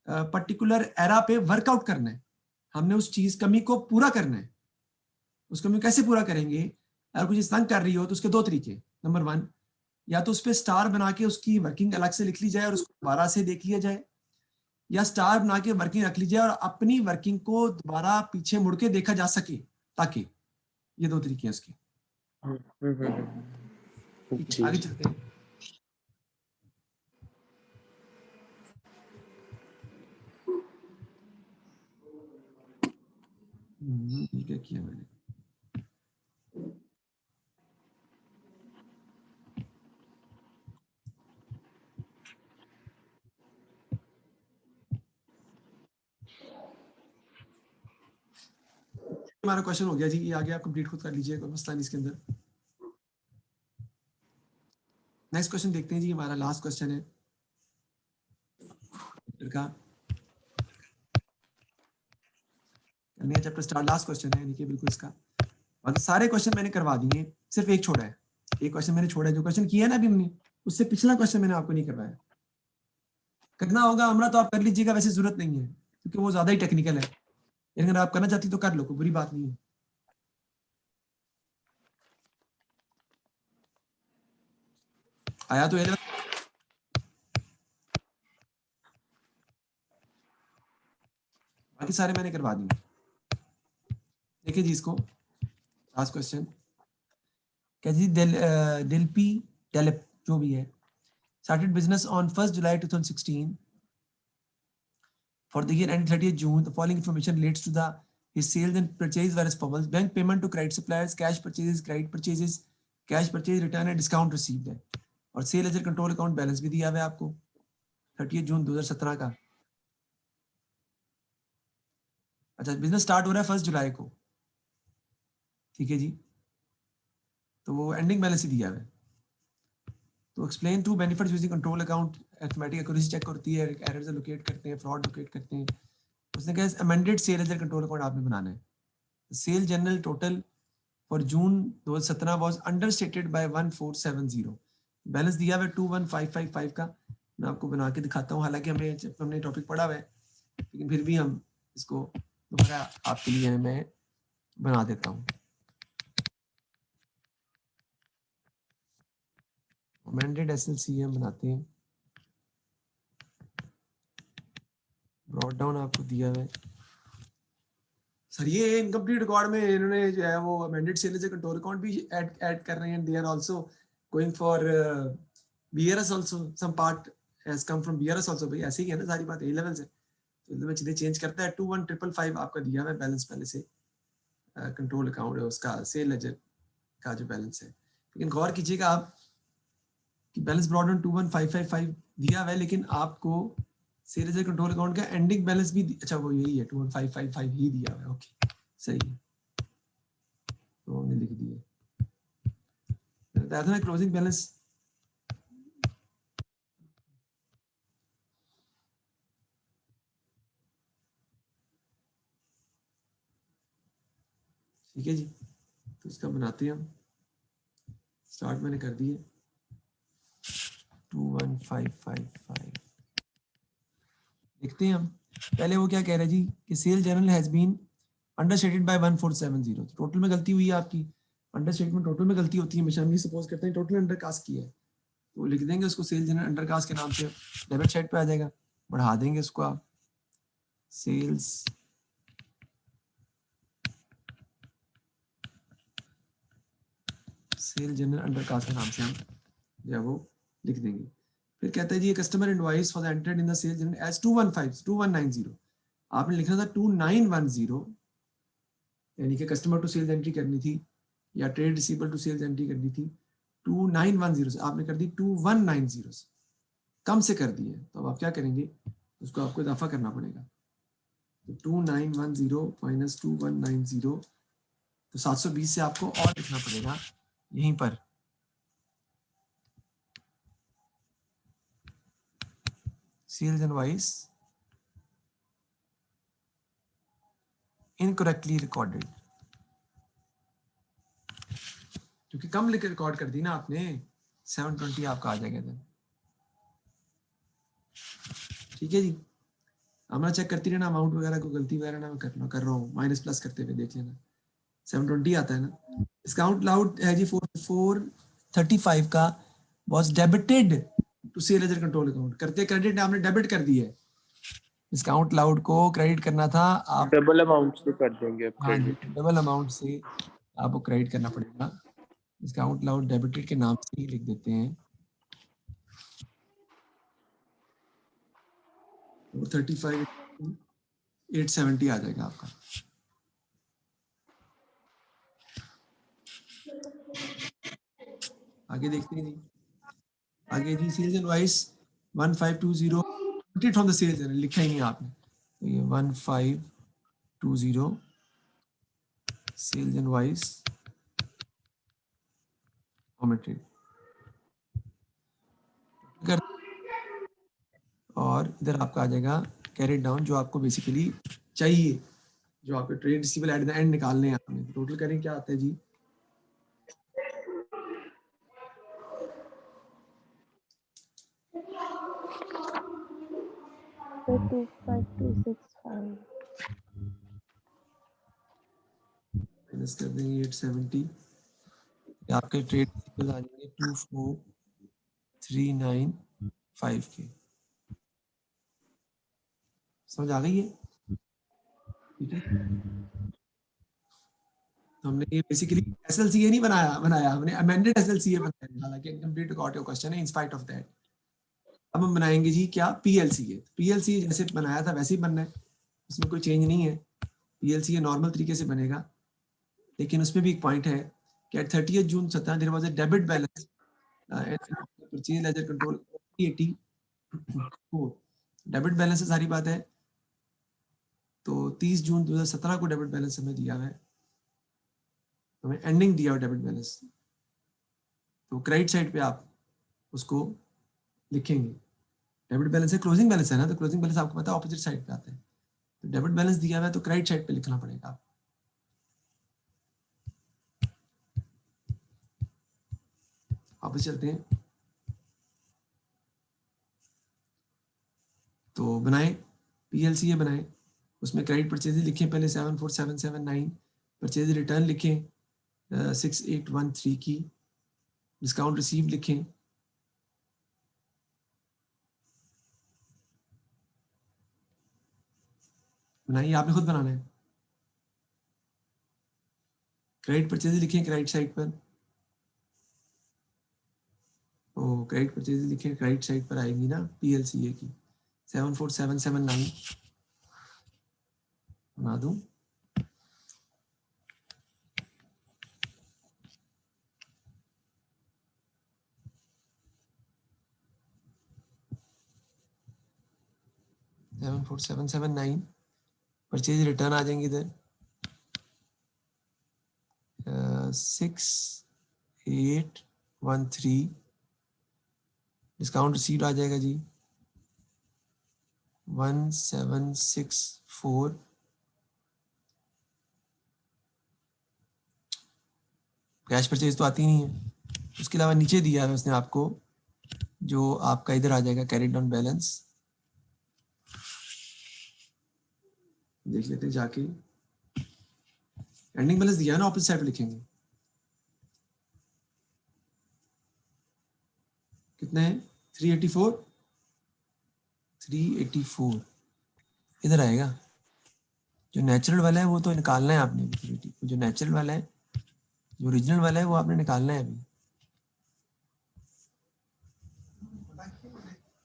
particular era पे workout करना है, हमने उस चीज कमी को पूरा करना है। उस कमी को कैसे पूरा करेंगे? अगर कुछ तंग कर रही हो तो उसके 2 तरीके। नंबर 1, या तो उस पर स्टार बना के उसकी वर्किंग अलग से लिख ली जाए और उसको दोबारा से देख लिया जाए, या स्टार बना के वर्किंग रख ली जाए और अपनी वर्किंग को दोबारा पीछे मुड़ के देखा जा सके, ताकि ये 2 तरीके हैं उसके। ठीक है, आगे जी चलते हैं। ये क्या किया मैंने? हमारा क्वेश्चन हो गया जी, ये आगे आप कंप्लीट खुद कर लीजिए, कोई मसला नहीं इसके अंदर। नेक्स्ट क्वेश्चन देखते हैं जी, हमारा लास्ट क्वेश्चन है चैप्टर का, नया चैप्टर स्टार्ट, लास्ट क्वेश्चन है, देखिए बिल्कुल इसका। बाकी सारे क्वेश्चन मैंने करवा दिए, सिर्फ एक छोड़ा है, एक क्वेश्चन मैंने छोड़ा है, जो क्वेश्चन किया है ना अभी हमने, उससे पिछला क्वेश्चन मैंने आपको नहीं करवाया। करना होगा हमरा तो आप कर लीजिएगा, वैसे जरूरत नहीं है क्योंकि वो ज्यादा ही टेक्निकल है, लेकिन अगर आप करना चाहती तो कर लो, कोई बुरी बात नहीं है। आया तो ये बाकी सारे मैंने करवा दिए। देखिए जी इसको, लास्ट क्वेश्चन क्या जी, डेल्पी डेलप जो भी है, started business on 1st July 2016 for the year ending 30th June. The following information relates to his sales and purchase were as follows: bank payment to credit suppliers, cash purchases, credit purchases, cash purchase return and discount received है, और sale ledger control account balance भी दिया हुआ है आपको 30 जून 2017 का। अच्छा, business start हो रहा है 1 जुलाई को, ठीक है जी, तो वो एंडिंग बैलेंस ही दिया हुआ है। तो explain two benefits using control account, arithmetic accuracy check होती है, एरर्स लोकेट करते हैं, फ्रॉड लोकेट करते हैं। उसने कहा amended sale ledger control account आपने बनाना है। Sale journal total for June 2017 was understated by 1470, balance दिया हुआ है 21555 का। मैं आपको बना के दिखाता हूँ, हालांकि हमने टॉपिक पढ़ा हुआ है, लेकिन फिर भी हम इसको दोबारा आपके लिए मैं बना देता हूँ। अमेंडेड एसएलसीएम बनाते हैं, ब्रॉट डाउन आपको दिया हुआ है सर, ये इनकम्प्लीट रिकॉर्ड में इन्होंने जो है वो amended sale ledger control account भी ऐड कर रहे हैं, they are also going for BRS also, some part has come from BRS also. भाई ऐसे ही है ना, सारी बात ए लेवल से, तो मैं चीजें चेंज करता है। 21555 आपका दिया हुआ है बैलेंस पहले से, कंट्रोल अकाउंट उसका सेल लेजर का जो बैलेंस है। लेकिन गौर कीजिएगा आप कि बैलेंस ब्रॉट डाउन 21555 दिया हुआ है, लेकिन आपको सेल लेजर कंट्रोल अकाउंट का एंडिंग बैलेंस भी अच्छा वो यही है 21555 ही दिया हुआ है। ओके सही है, तो हमने लिख दिया। बताया था ना क्लोजिंग बैलेंस ठीक है जी। तो इसका बनाते हैं हम, स्टार्ट मैंने कर दिए 21555 देखते हैं हम। पहले वो क्या कह रहा है जी कि sale journal has been understated by 1470, total में गलती हुई है आपकी। अंडरस्टेटमेंट टोटल में गलती होती है हमेशा, हम ये सपोज करते हैं टोटल अंडरकास्ट किया है तो लिख देंगे उसको सेल जर्नल अंडरकास्ट के नाम से, डेबिट साइड पे आ जाएगा, बढ़ा देंगे उसको आप सेल्स सेल जनरल अंडरकास्ट के नाम से हम या वो लिख देंगे। फिर कहता है जी customer invoice for entered in the sale journal as 2190, आपने लिखना था 2910, यानी कि कस्टमर टू सेल्स एंट्री करनी थी या trade receivable to sales entry करनी थी 2910 से, आपने कर दी 2190 से, कम से कर दी है। तो अब आप क्या करेंगे, उसको आपको इजाफा करना पड़ेगा। तो 2910 माइनस 2190, तो 720 से आपको और लिखना पड़ेगा यहीं पर। सेल्स इनवॉइस इनकरेक्टली रिकॉर्डेड, क्योंकि कम लिख रिकॉर्ड कर दी ना आपने, 720 आपका आ जाएगा then। ठीक है जी, हमारा चेक करती रहना अमाउंट वगैरह को गलती वगैरह ना मैं कर रहा हूँ, माइनस प्लस करते हुए देख लेना। 720 आता है ना। डिस्काउंट लाउड है जी 435 का was debited to sale ledger control account, करते क्रेडिट आपने डेबिट कर दिया है। डिस्काउंट लाउड को क्रेडिट करना था आप, डबल अमाउंट से कर देंगे अब हाँ जी, क्रेडिट। डबल अमाउंट से आपको क्रेडिट करना पड़ेगा। डिस्काउंट लाउड डेबिटेड के नाम से ही लिख देते हैं, 35 870 आ जाएगा आपका। आगे देखते हैं जी, आगे जी sales invoice 1520 from the sales लिखा ही नहीं आपने, तो ये 1520 सेल्स इनवॉइस omitted कर, और इधर आपका आ जाएगा कैरेट डाउन, जो आपको बेसिकली चाहिए, जो आपके trade receivable at the end निकालने हैं आपने। टोटल करें क्या आता है जी, 25265 माइनस कर देंगे 870, आपके ट्रेड रिसीवेबल आ जाएंगे 24395 के। समझ आ गई है? ठीक है, तो हमने ये बेसिकली एसएलसीए नहीं बनाया हमने अमेंडेड एसएलसीए बनाया, हालांकि इनकम्प्लीट गॉट योर क्वेश्चन है इन स्पाइट ऑफ दैट। अब हम बनाएंगे जी क्या, पीएलसीए। पीएलसीए जैसे बनाया था वैसे ही बनना है, उसमें कोई चेंज नहीं है। पीएलसीए नॉर्मल तरीके से बनेगा, लेकिन उसमें भी एक पॉइंट है कि at 30 June 17 there was a debit balance purchase ledger control 84, debit balance से सारी बात है। तो 30 जून 2017 को डेबिट बैलेंस हमें दिया हुआ है, हमें एंडिंग दिया हुआ डेबिट बैलेंस, तो क्रेडिट साइड पे आप उसको लिखेंगे। डेबिट बैलेंस है, क्लोजिंग बैलेंस है ना, तो क्लोजिंग बैलेंस आपको पता है ऑपोजिट साइड पे आता है, तो डेबिट बैलेंस दिया हुआ है तो क्रेडिट साइड पे लिखना पड़ेगा। वापस चलते हैं, तो बनाए पीएलसीए बनाए, उसमें क्रेडिट परचेज लिखें पहले 74779, परचेज रिटर्न लिखें 6813 की, डिस्काउंट रिसीव लिखें, बनाइए, आपने खुद बनाना है। क्रेडिट परचेज लिखें क्रेडिट साइड पर, तो क्रेडिट परचेज लिखें क्रेडिट साइड पर आएगी ना पीएलसीए की 74779, बना दूं, 74779 परचेज रिटर्न आ जाएंगे इधर 6813 डिस्काउंट रिसीव आ जाएगा जी 1764 कैश परचेज तो आती नहीं है। उसके अलावा नीचे दिया है उसने आपको जो आपका इधर आ जाएगा कैरी डाउन बैलेंस देख लेते हैं जाके एंडिंग बैलेंस दिया है ना ऑपोजिट साइड पे लिखेंगे कितना है 384 384 इधर आएगा जो नेचुरल वाला है वो तो निकालना है आपने जो नेचुरल वाला है जो ओरिजिनल वाला है वो आपने निकालना है अभी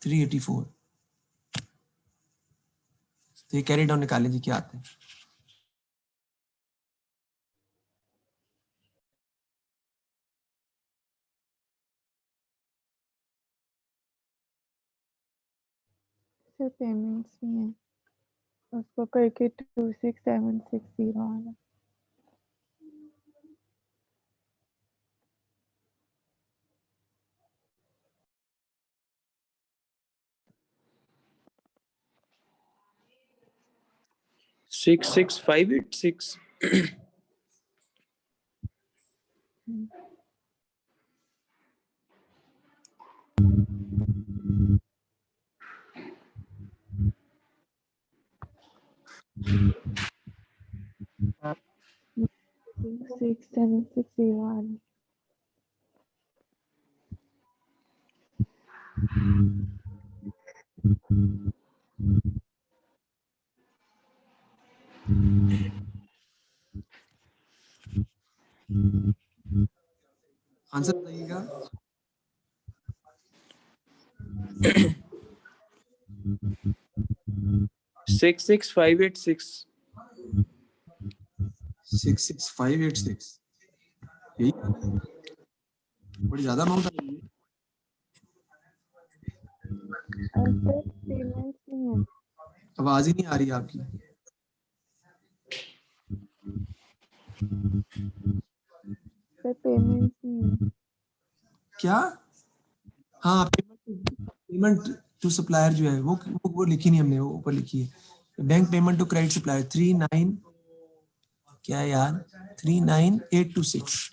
384 तो ये कैरी डाउन निकाल लीजिए क्या आता है सर पेमेंट्स भी हैं उसको करके 26760 वाला 66586 26760 वाला आंसर बताइएगा 66586 66586 यही बड़ी ज्यादा अमाउंट आ रही है और सर पेमेंट्स नहीं है आवाज ही नहीं आ रही है आपकी सर पेमेंट्स नहीं है क्या हाँ पेमेंट टू सप्लायर जो है वो लिखी नहीं हमने वो ऊपर लिखी है bank payment to credit supplier 39 क्या है यार 39826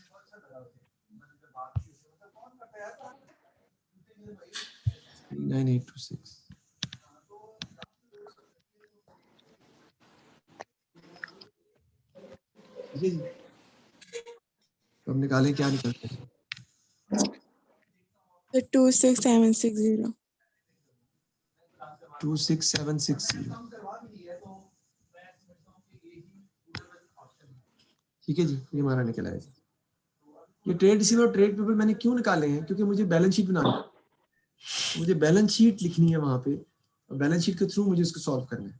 39826 ठीक है जी तो हम निकालें क्या निकलते हैं 26760 26760 ठीक है जी ये हमारा निकला है ये ट्रेड रिसीव और ट्रेड पेबल मैंने क्यों निकाले हैं क्योंकि मुझे बैलेंस शीट बनानी है मुझे बैलेंस शीट लिखनी है वहां पे और बैलेंस शीट के थ्रू मुझे इसको सॉल्व करना है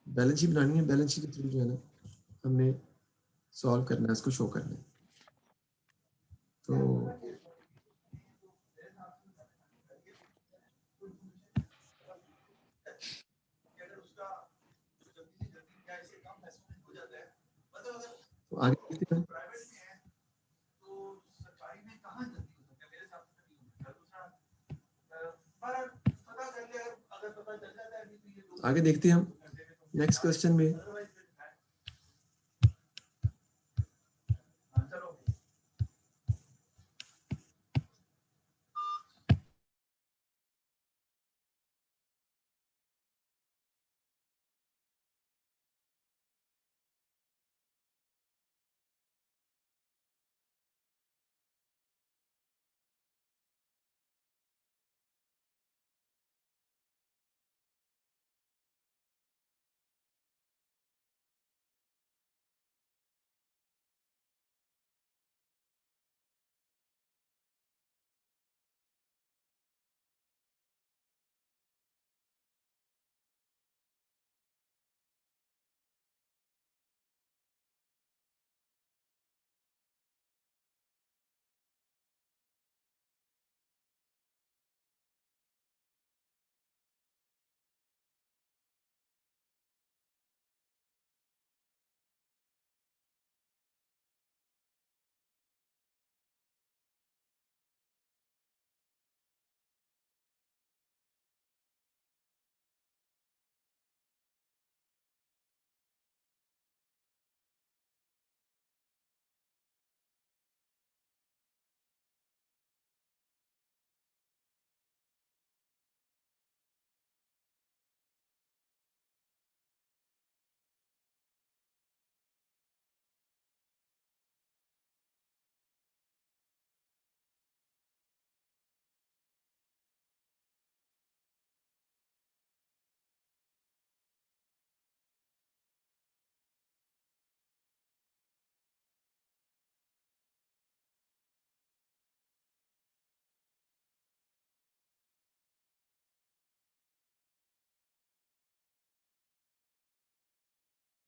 बैलेंस शीट बनानी है बैलेंस शीट के थ्रू जो है ना हमने सॉल्व करना है इसको शो करना है तो आगे देखते हैं आगे देखते हैं हम नेक्स्ट क्वेश्चन में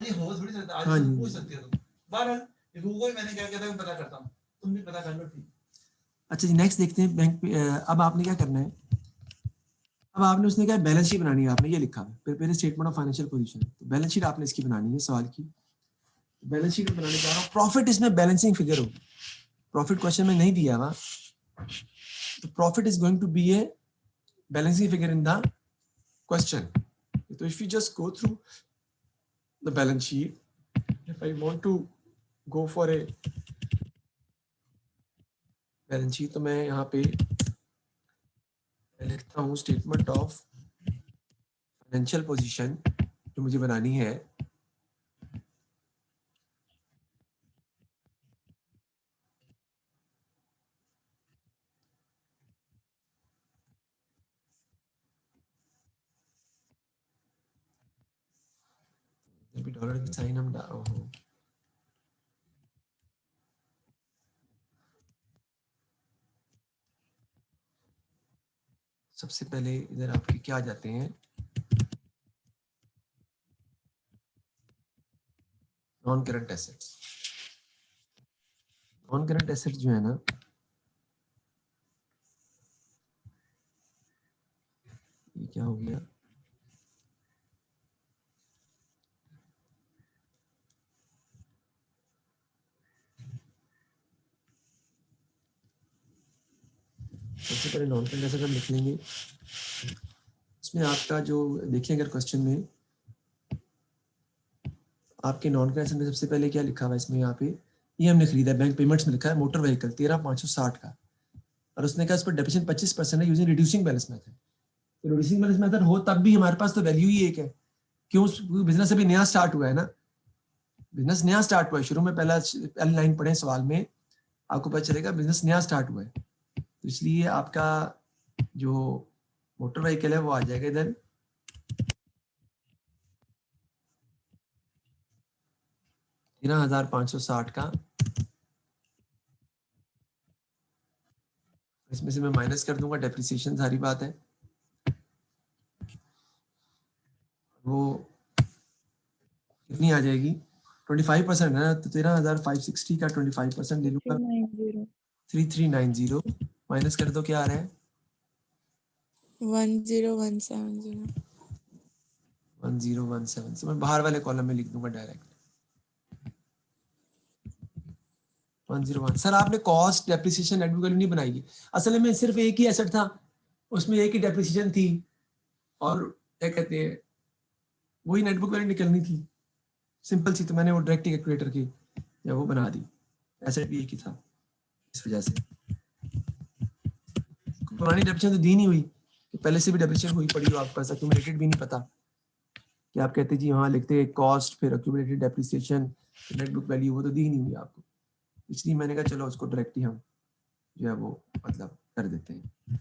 ये हो थोड़ी सकता आज हाँ तुम जी। पूछ सकते हो तुम बहरहाल देखो वो मैंने क्या कहता है मैं पता करता हूँ तुम भी पता कर लो ठीक अच्छा जी, नेक्स्ट देखते हैं बैंक पे। अब आपने क्या करना है, अब आपने उसने क्या बैलेंस शीट बनानी है, आपने ये लिखा है prepare statement of financial position, तो बैलेंस शीट आपने इसकी बनानी है सवाल की। बैलेंस शीट बनाने जा रहा हूँ, प्रॉफिट इसमें बैलेंसिंग फिगर होगी, प्रॉफिट क्वेश्चन में नहीं दिया हुआ, तो profit is going to be a balancing figure in the question. तो if you just go through the balance sheet, if I want to go for a balance sheet, तो मैं यहाँ पे लिखता हूँ स्टेटमेंट ऑफ फाइनेंशियल पोजीशन जो मुझे बनानी है। डॉलर की साइन हम सबसे पहले इधर आपके क्या आ जाते हैं, non current assets. Non current assets जो है ना, ये क्या हो गया, सबसे पहले नॉन करंट एसेट हम लिख लेंगे। इसमें आपका जो देखिए अगर क्वेश्चन में आपके नॉन करंट एसेट में सबसे पहले क्या लिखा हुआ है इसमें, यहाँ पे ये हमने खरीदा बैंक पेमेंट्स में लिखा है मोटर व्हीकल 13,560 का, और उसने कहा इस पर डेप्रिसिएशन 25% है यूजिंग रिड्यूसिंग बैलेंस मेथड। तो रिड्यूसिंग बैलेंस मेथड हो तब भी हमारे पास तो वैल्यू ही एक है, क्यों, बिजनेस अभी नया स्टार्ट हुआ है ना, बिजनेस नया स्टार्ट हुआ है, शुरू में पहला पहली लाइन पढ़े सवाल में आपको पता चलेगा बिजनेस नया स्टार्ट हुआ है, तो इसलिए आपका जो मोटर व्हीकल है वो आ जाएगा इधर 13,560 का। इसमें से मैं माइनस कर दूंगा डेप्रिसिएशन, सारी बात है, वो कितनी आ जाएगी 25% है ना, तो 13,560 का 25% ले लूंगा 390 3390, माइनस कर दो क्या आ रहा है 10170. 1017, तो मैं बाहर वाले कॉलम में लिख दूंगा डायरेक्ट 101। सर आपने cost depreciation net book value नहीं बनाई है, असल में सिर्फ एक ही एसेट था, उसमें एक ही डेप्रिसिएशन थी, और क्या कहते हैं वही नेट बुक वैल्यू निकलनी थी, सिंपल सी, तो मैंने वो डायरेक्ट कैलकुलेटर की या वो बना दी, एसेट भी एक ही था, इस वजह से पुरानी डेप्रिसिएशन तो दी नहीं हुई, कि पहले से भी डेप्रिसिएशन हुई पड़ी हो आपके पास, एक्यूमुलेटेड भी नहीं पता कि आप कहते जी हाँ लिखते कॉस्ट फिर accumulated depreciation net book value, वो तो दी नहीं हुई आपको, इसलिए मैंने कहा चलो उसको डायरेक्ट ही हम जो है वो मतलब कर देते हैं।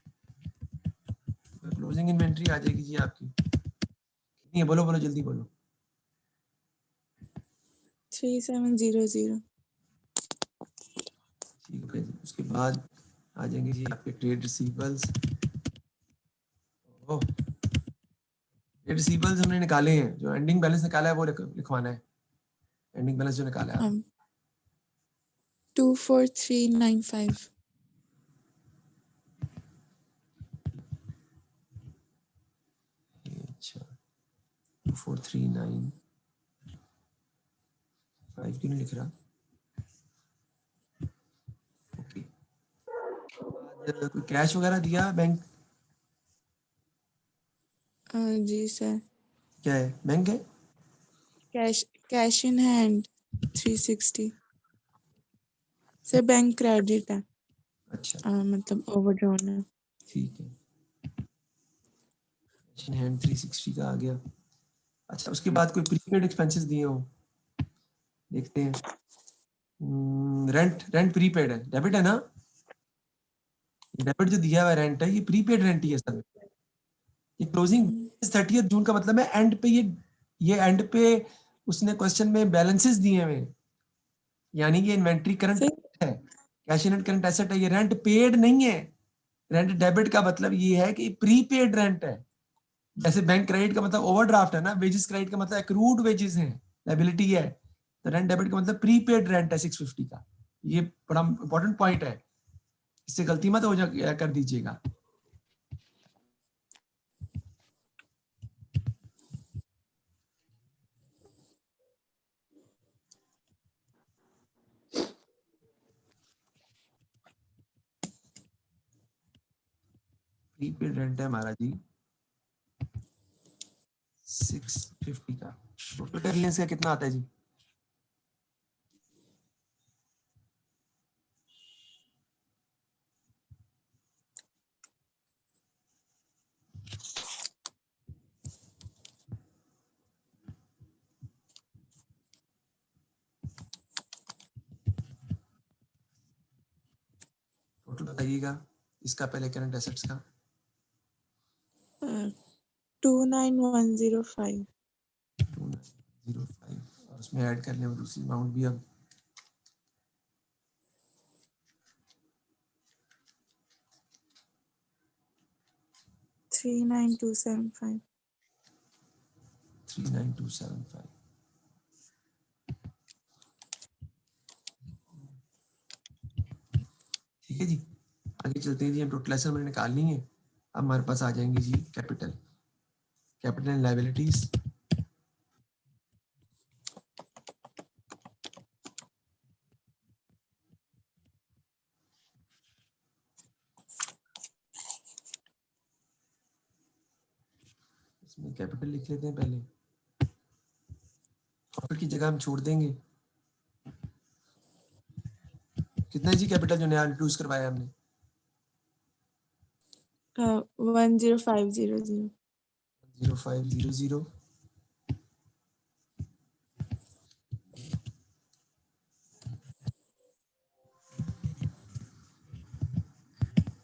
क्लोजिंग इन्वेंट्री आ जाएगी जी आपकी, कितनी है बोलो बोलो जल्दी बोलो। 3700. ठीक है जी, उसके बाद आ जाएंगे जी आपके ट्रेड रिसीवेबल्स। ट्रेड रिसीवेबल्स हमने निकाले हैं, जो एंडिंग बैलेंस निकाला है वो लिखवाना है, एंडिंग बैलेंस जो निकाला है 24395. अच्छा 24395 क्यों नहीं लिख रहा, ओके। कोई कैश वगैरह दिया बैंक, जी सर. क्या है बैंक है, cash in hand 360. Sir bank credit है, अच्छा मतलब ओवरड्रॉन है. ठीक है, कैश इन हैंड 360 का आ गया। अच्छा उसके बाद कोई प्रीपेड एक्सपेंसेस दिए हो, देखते हैं, रेंट रेंट प्रीपेड है, डेबिट है ना, डेबिट जो दिया हुआ रेंट है ये प्रीपेड रेंट ही है सर, ये क्लोजिंग 30 जून का मतलब है एंड पे, ये एंड पे उसने क्वेश्चन में बैलेंसेस दिए हुए, यानी ये इन्वेंट्री करंट है, कैश इन करंट एसेट है, ये रेंट पेड नहीं है, रेंट डेबिट का मतलब ये है कि प्रीपेड रेंट है, जैसे बैंक क्रेडिट का मतलब ओवरड्राफ्ट है ना, वेजेस क्रेडिट का मतलब एक्रूड वेजेस हैं, लाइबिलिटी है, तो रेंट डेबिट का मतलब प्रीपेड रेंट है 650 का। ये बड़ा इंपॉर्टेंट पॉइंट है, इससे गलती मत हो जा कर दीजिएगा। प्रीपेड रेंट है हमारा जी 650 का। टोटल रिलायंस का कितना आता है जी? टोटल बताइएगा इसका, पहले करंट एसेट्स का। 29105. 2,905 और उसमें ऐड कर लें दूसरी अमाउंट भी अब। Three nine two seven five. 39275। ठीक है जी, आगे चलते हैं जी। हम टोटल एसेट मैंने निकाल ली है। अब हमारे पास आ जाएंगे G capital, capital and liabilities. इसमें कैपिटल लिख लेते हैं पहले, प्रॉफिट की जगह हम छोड़ देंगे। कितना है जी कैपिटल जो नया इंट्रोड्यूस करवाया हमने? 10500. 0500।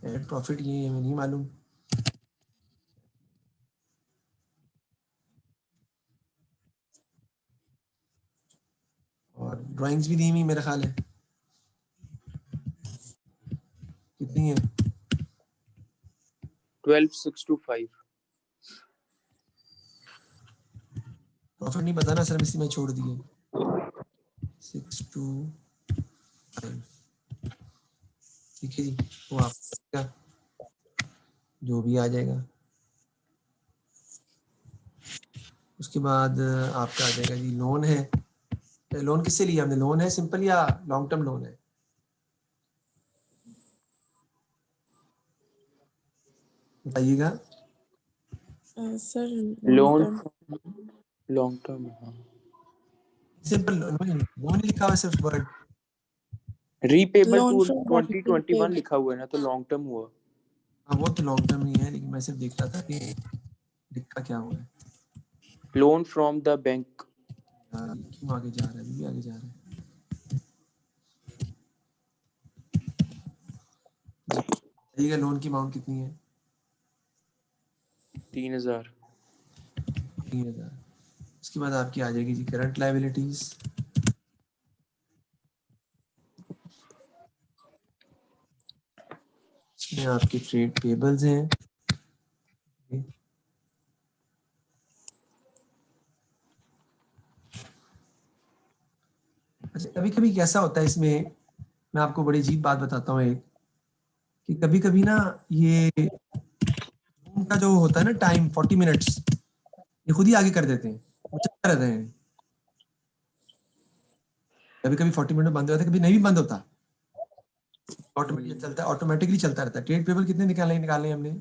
एड प्रॉफिट ये हमें नहीं मालूम। और ड्राइंग्स भी दी हुई मेरा ख्याल है, कितनी है? 12625। प्रॉफिट नहीं पता ना सर, इसी में छोड़ दिए। 625। ठीक है जी, वो आपका जो भी आ जाएगा। उसके बाद आपका आ जाएगा जी लोन है। लोन किससे लिया हमने? लोन है सिंपल या लॉन्ग टर्म लोन है? बताइएगा। Sir, loan long term. Long term. हाँ, सिंपल लोन लिखा हुआ है सिर्फ word. Repayable Loan to from what 2021 लिखा हुआ है ना, तो लॉन्ग टर्म हुआ। हाँ वो तो लॉन्ग टर्म ही है, लेकिन मैं सिर्फ देख रहा था कि लिखा क्या हुआ है। Loan from the bank. यार ये क्यों आगे जा रहा है? ये भी आगे जा रहा है जी। बताइएगा लोन की अमाउंट कितनी है? 3000। 3,000। उसके बाद आपकी आ जाएगी जी करंट लायबिलिटीज। इसमें आपके ट्रेड पेबल्स हैं। अच्छा, कभी कभी कैसा होता है इसमें, मैं आपको बड़ी अजीब बात बताता हूँ एक, कि कभी कभी ना ये उनका जो होता है ना टाइम 40 मिनट्स, ये खुद ही आगे कर देते हैं, वो चलते रहते हैं। कभी कभी 40 मिनट बंद होता है, कभी नहीं भी बंद होता, ऑटोमेटिकली चलता है, ऑटोमेटिकली चलता रहता है। ट्रेड पेबल कितने निकाले निकाले हमने?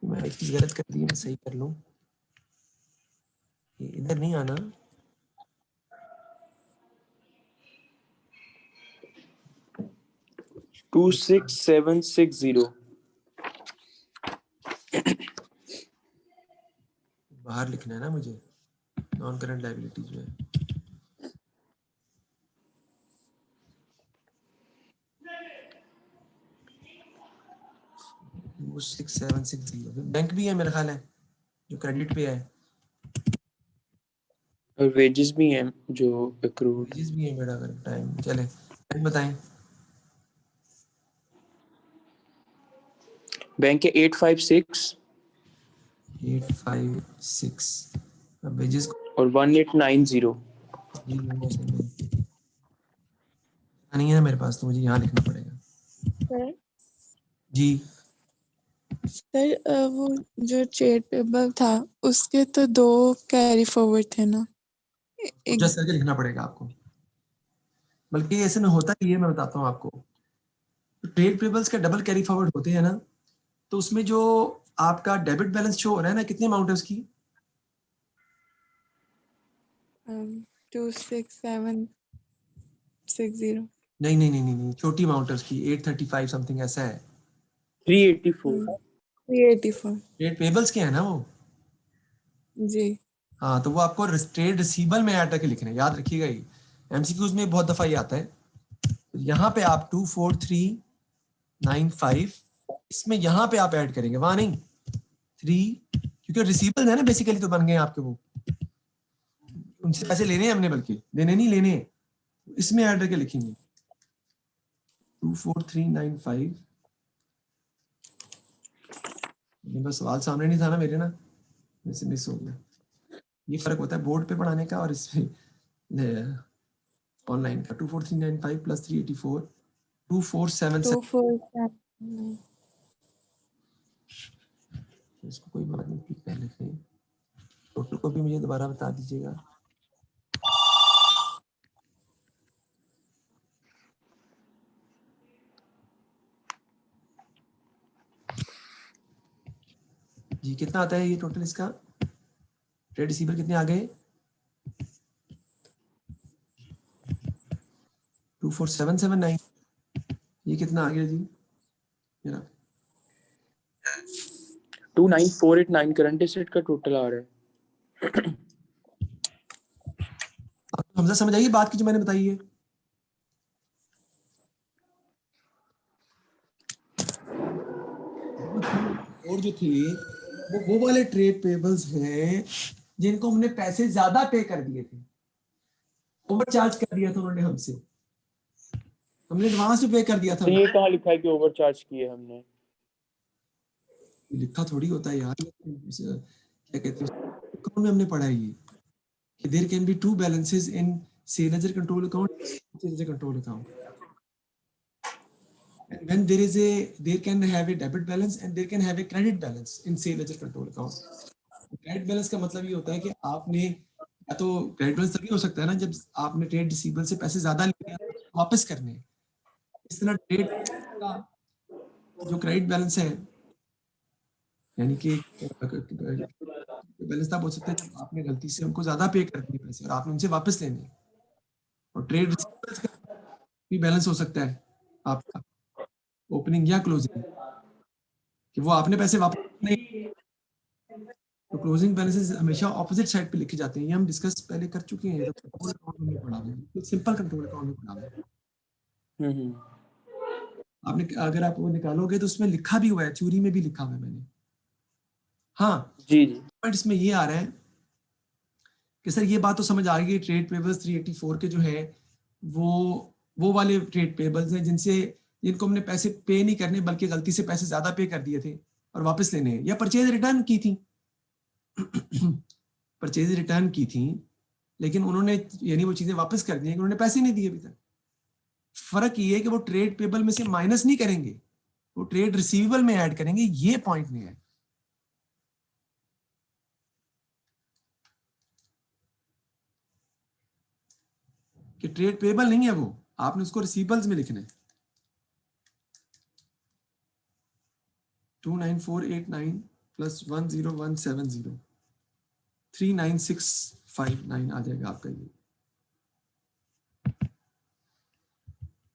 मैं एक चीज गलत कर दी, मैं सही कर लूं। ये इधर नहीं आना। 26760। बाहर लिखना है ना मुझे, नॉन करंट लायबिलिटीज में। वो 6760 बैंक भी है मेरा ख्याल है जो क्रेडिट पे है, और वेजेस भी हैं जो एक्रूड। वेजेस भी है मेरा अगर टाइम चले। बैंक बताएं। बैंक है 856। 856। वेजेस और 1890। नहीं है मेरे पास, तो मुझे यहाँ लिखना पड़ेगा। सर जी सर वो जो ट्रेड पेबल था उसके तो 2 कैरी फॉरवर्ड थे ना। एक जस्ट करके लिखना पड़ेगा आपको, बल्कि ऐसे में होता ही है, मैं बताता हूँ आपको। ट्रेड पेबल्स का डबल कैरी फॉरवर्ड होते हैं ना, तो उसमें जो आपका डेबिट बैलेंस शो हो रहा है ना, कितनी अमाउंट है उसकी? 26760। नहीं नहीं नहीं नहीं नहीं, छोटी अमाउंट है उसकी, 835 समथिंग ऐसा है। 384। 384 ट्रेड पेबल्स के हैं ना वो। जी। हाँ, तो वो आपको ट्रेड रिसीवेबल में ऐड करके लिखना है, याद रखिएगा। ये एमसीक्यूज में बहुत दफा ये आता है। तो यहाँ पे आप 24395, इसमें यहाँ पे आप ऐड करेंगे, वहां नहीं 3, क्योंकि रिसीवेबल है ना बेसिकली, तो बन गए आपके वो, उनसे पैसे लेने हैं हमने, बल्कि देने नहीं लेने हैं। इसमें ऐड करके लिखेंगे 24395। बस सवाल सामने नहीं था ना मेरे, ना वैसे मिस हो गया। ये फर्क होता है बोर्ड पे पढ़ाने का और इसमें ऑनलाइन का। 24395 प्लस 384 2477। 2479। इसको कोई बात नहीं, ठीक है, लिख लें। टोटल को भी मुझे दोबारा बता दीजिएगा। जी कितना आता है ये टोटल इसका? ट्रेड रिसीवर कितने आ गए? 24779। ये कितना आ गया जी मेरा? 29489 करंट एसेट का टोटल आ रहा है। आपको हमजा समझ आई बात की जो मैंने बताई है? और जो थे वो वाले ट्रेड पेबल्स हैं जिनको हमने पैसे ज्यादा पे कर दिए थे, ओवर चार्ज कर दिया था उन्होंने हमसे, हमने एडवांस पे कर दिया था। तो ये कहाँ लिखा है कि ओवरचार्ज किए हमने? लिखा थोड़ी होता है यार, क्या कहते हैं अकाउंट में हमने पढ़ा है ये कि there can be two balances in sale ledger control account, purchase ledger control account, and when there can have a debit balance and there can have a credit balance in sale ledger control account. Credit balance का मतलब ये होता है कि आपने, या तो credit balance तभी हो सकता है ना जब आपने ट्रेड रिसीवेबल से पैसे ज्यादा लिए वापस करने। इस तरह ट्रेड का जो क्रेडिट बैलेंस है, यानी कि बैलेंस आप बोल सकते हैं जब आपने गलती से उनको ज्यादा पे कर दिए पैसे और आपने उनसे वापस लेने। और ट्रेड रिसीवेबल्स का भी बैलेंस हो सकता है आपका ओपनिंग या क्लोजिंग, कि वो आपने पैसे वापस नहीं। तो क्लोजिंग बैलेंसेस हमेशा ऑपोजिट साइड पे लिखे जाते हैं, ये हम डिस्कस पहले कर चुके हैं, जब कंट्रोल अकाउंट में पढ़ा है, सिंपल कंट्रोल अकाउंट में पढ़ा है। आपने अगर आप वो निकालोगे तो उसमें लिखा भी हुआ है, थ्योरी में भी लिखा हुआ है मैंने। हाँ जी जी। पॉइंट इसमें ये आ रहा है कि सर ये बात तो समझ आ गई, ट्रेड पेबल्स 384 के जो है वो वाले ट्रेड पेबल्स हैं जिनको हमने पैसे पे नहीं करने बल्कि गलती से पैसे ज्यादा पे कर दिए थे और वापस लेने हैं, या परचेज रिटर्न की थी परचेज रिटर्न की थी, लेकिन उन्होंने यानी वो चीजें वापस कर दी हैं कि उन्होंने पैसे नहीं दिए अभी तक। फर्क ये है कि वो ट्रेड पेबल में से माइनस नहीं करेंगे, वो ट्रेड रिसीवेबल में ऐड करेंगे, ये पॉइंट नहीं है। कि ट्रेड पेबल नहीं है वो, आपने उसको रिसीवेबल्स में लिखना है। 29489 प्लस 10170 39659 आ जाएगा आपका ये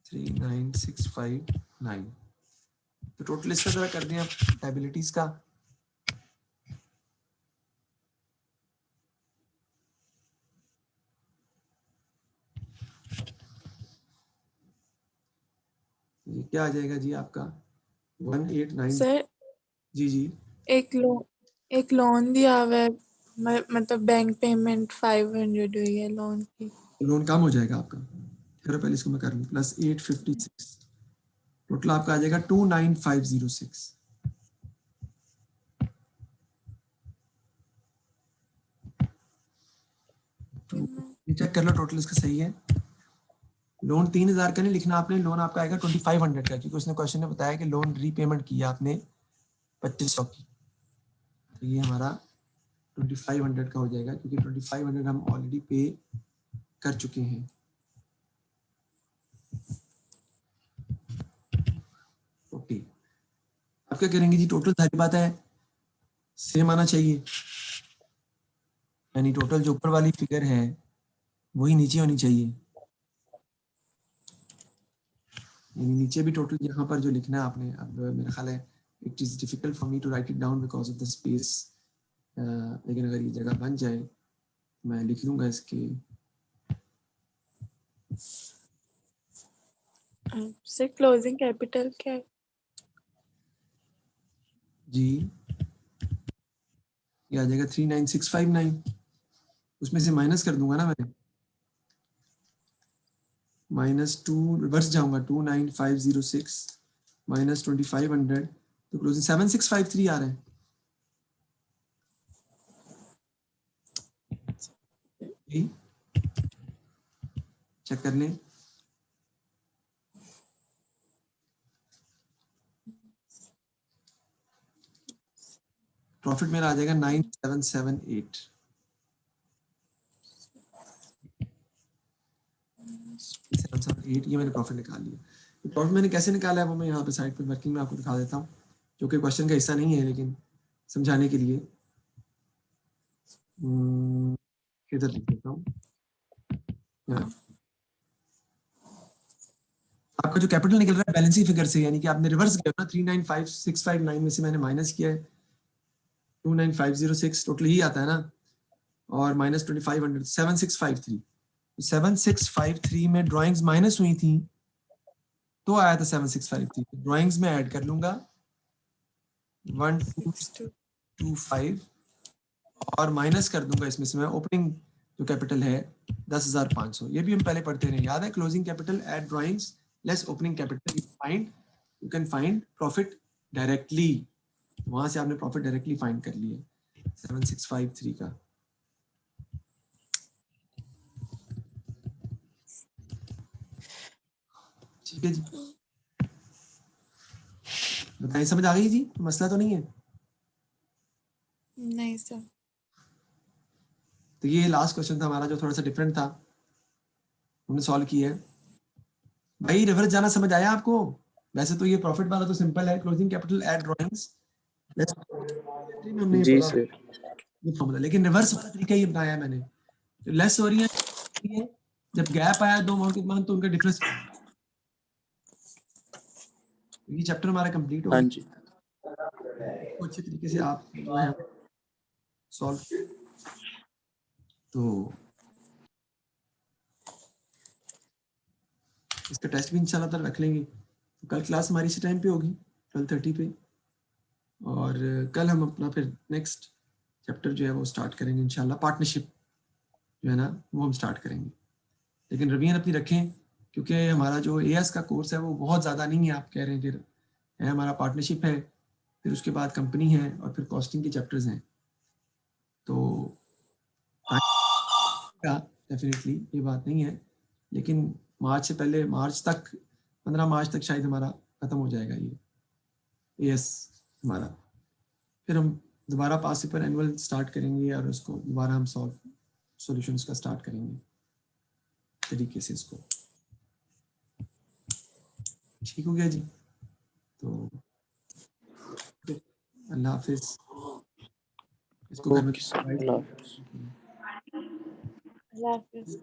39659। तो टोटल इसका जरा कर दें आप लायबिलिटीज का। ये क्या आ जाएगा जी आपका 189। सर जी जी एक लोन दिया हुआ है, मतलब बैंक पेमेंट 500 हुई है लोन की। लोन कम हो जाएगा आपका, फिर पहले इसको मैं कर लूँ प्लस 856, टोटल आपका आ जाएगा 29506। चेक कर लो टोटल इसका सही है। लोन 3000 का नहीं लिखना आपने, लोन आपका आएगा 2500 का, क्योंकि उसने क्वेश्चन में बताया कि लोन रीपेमेंट किया आपने 2500 की, तो ये हमारा 2500 का हो जाएगा, क्योंकि 2500 हम ऑलरेडी पे कर चुके हैं। ओके, आप क्या करेंगे जी, टोटल सारी बात है सेम आना चाहिए, यानी टोटल जो ऊपर वाली फिगर है वही नीचे होनी चाहिए, यानी नीचे भी टोटल यहाँ पर जो लिखना है आपने, अब मेरा ख्याल है it is difficult for me to write it down because of the space, लेकिन अगर ये जगह बन जाए मैं लिख लूंगा इसके। सर क्लोजिंग कैपिटल क्या है? जी ये आ जाएगा 39659, उसमें से माइनस कर दूंगा ना मैं, -2 रिवर्स जाऊंगा, 29506 माइनस 2500, तो क्लोजिंग 7653 आ रहा है। चेक कर लें, प्रॉफिट मेरा आ जाएगा 9778। ये मैंने प्रॉफिट निकाल लिया। प्रॉफिट मैंने कैसे निकाला है वो मैं यहाँ पे साइड पे वर्किंग में आपको दिखा देता हूँ, जो कि क्वेश्चन का हिस्सा नहीं है लेकिन समझाने के लिए इधर लिख देता हूँ। आपका जो कैपिटल निकल रहा है बैलेंसिंग फिगर से, यानी कि आपने रिवर्स किया ना, 395659 में से मैंने माइनस किया है 29506, टोटल ही आता है ना, और माइनस 2500 7653। 7653 में ड्राइंग्स माइनस हुई थी तो आया था 7653, ड्राइंग्स में ऐड कर लूंगा 1225 और माइनस कर दूंगा इसमें से मैं ओपनिंग जो कैपिटल है 10,500, ये भी हम पहले पढ़ते रहे, याद है, closing capital eight drawings less opening capital, you can find profit directly, वहां से आपने प्रॉफिट डायरेक्टली फाइंड कर लिया 7653 का। ठीक है जी, बताइए समझ आ गई जी, मसला तो नहीं है? नहीं सर। तो ये लास्ट क्वेश्चन था हमारा जो थोड़ा सा डिफरेंट था, हमने सॉल्व किया है। भाई रिवर्स जाना समझ आया आपको? वैसे तो ये प्रॉफिट वाला तो सिंपल है, क्लोजिंग कैपिटल एट ड्राइंग्स हमने ये जी पढ़ा सर। ये फॉर्मूला, लेकिन रिवर्स वाला तरीका ये बनाया है मैंने, तो लेस हो रही है जब गैप आया दो अमाउंट के मान तो उनका डिफरेंस, ये चैप्टर हमारा कंप्लीट हो हाँ गया। जी। तो अच्छे तरीके से आप जो है सॉल्व, तो इसका टेस्ट भी इंशाल्लाह तक रख लेंगे। तो कल क्लास हमारी इसी टाइम पे होगी 12:30 पे, और कल हम अपना फिर नेक्स्ट चैप्टर जो है वो स्टार्ट करेंगे इंशाल्लाह, पार्टनरशिप जो है ना वो हम स्टार्ट करेंगे, लेकिन रिवीजन अपनी रखें क्योंकि हमारा जो एएस का कोर्स है वो बहुत ज़्यादा नहीं है, आप कह रहे हैं कि है हमारा पार्टनरशिप है, फिर उसके बाद कंपनी है और फिर कॉस्टिंग के चैप्टर्स हैं, तो डेफिनेटली ये बात नहीं है, लेकिन मार्च से पहले, मार्च तक 15 मार्च तक शायद हमारा ख़त्म हो जाएगा ये एएस हमारा, फिर हम दोबारा पास पेपर एनुअल स्टार्ट करेंगे और उसको दोबारा हम सॉल्यूशंस का स्टार्ट करेंगे तरीके से इसको। ठीक हो गया जी, तो अल्लाह हाफिज, इसको घर में ओके सर, अल्लाह हाफिज़। अल्लाह हाफिज़।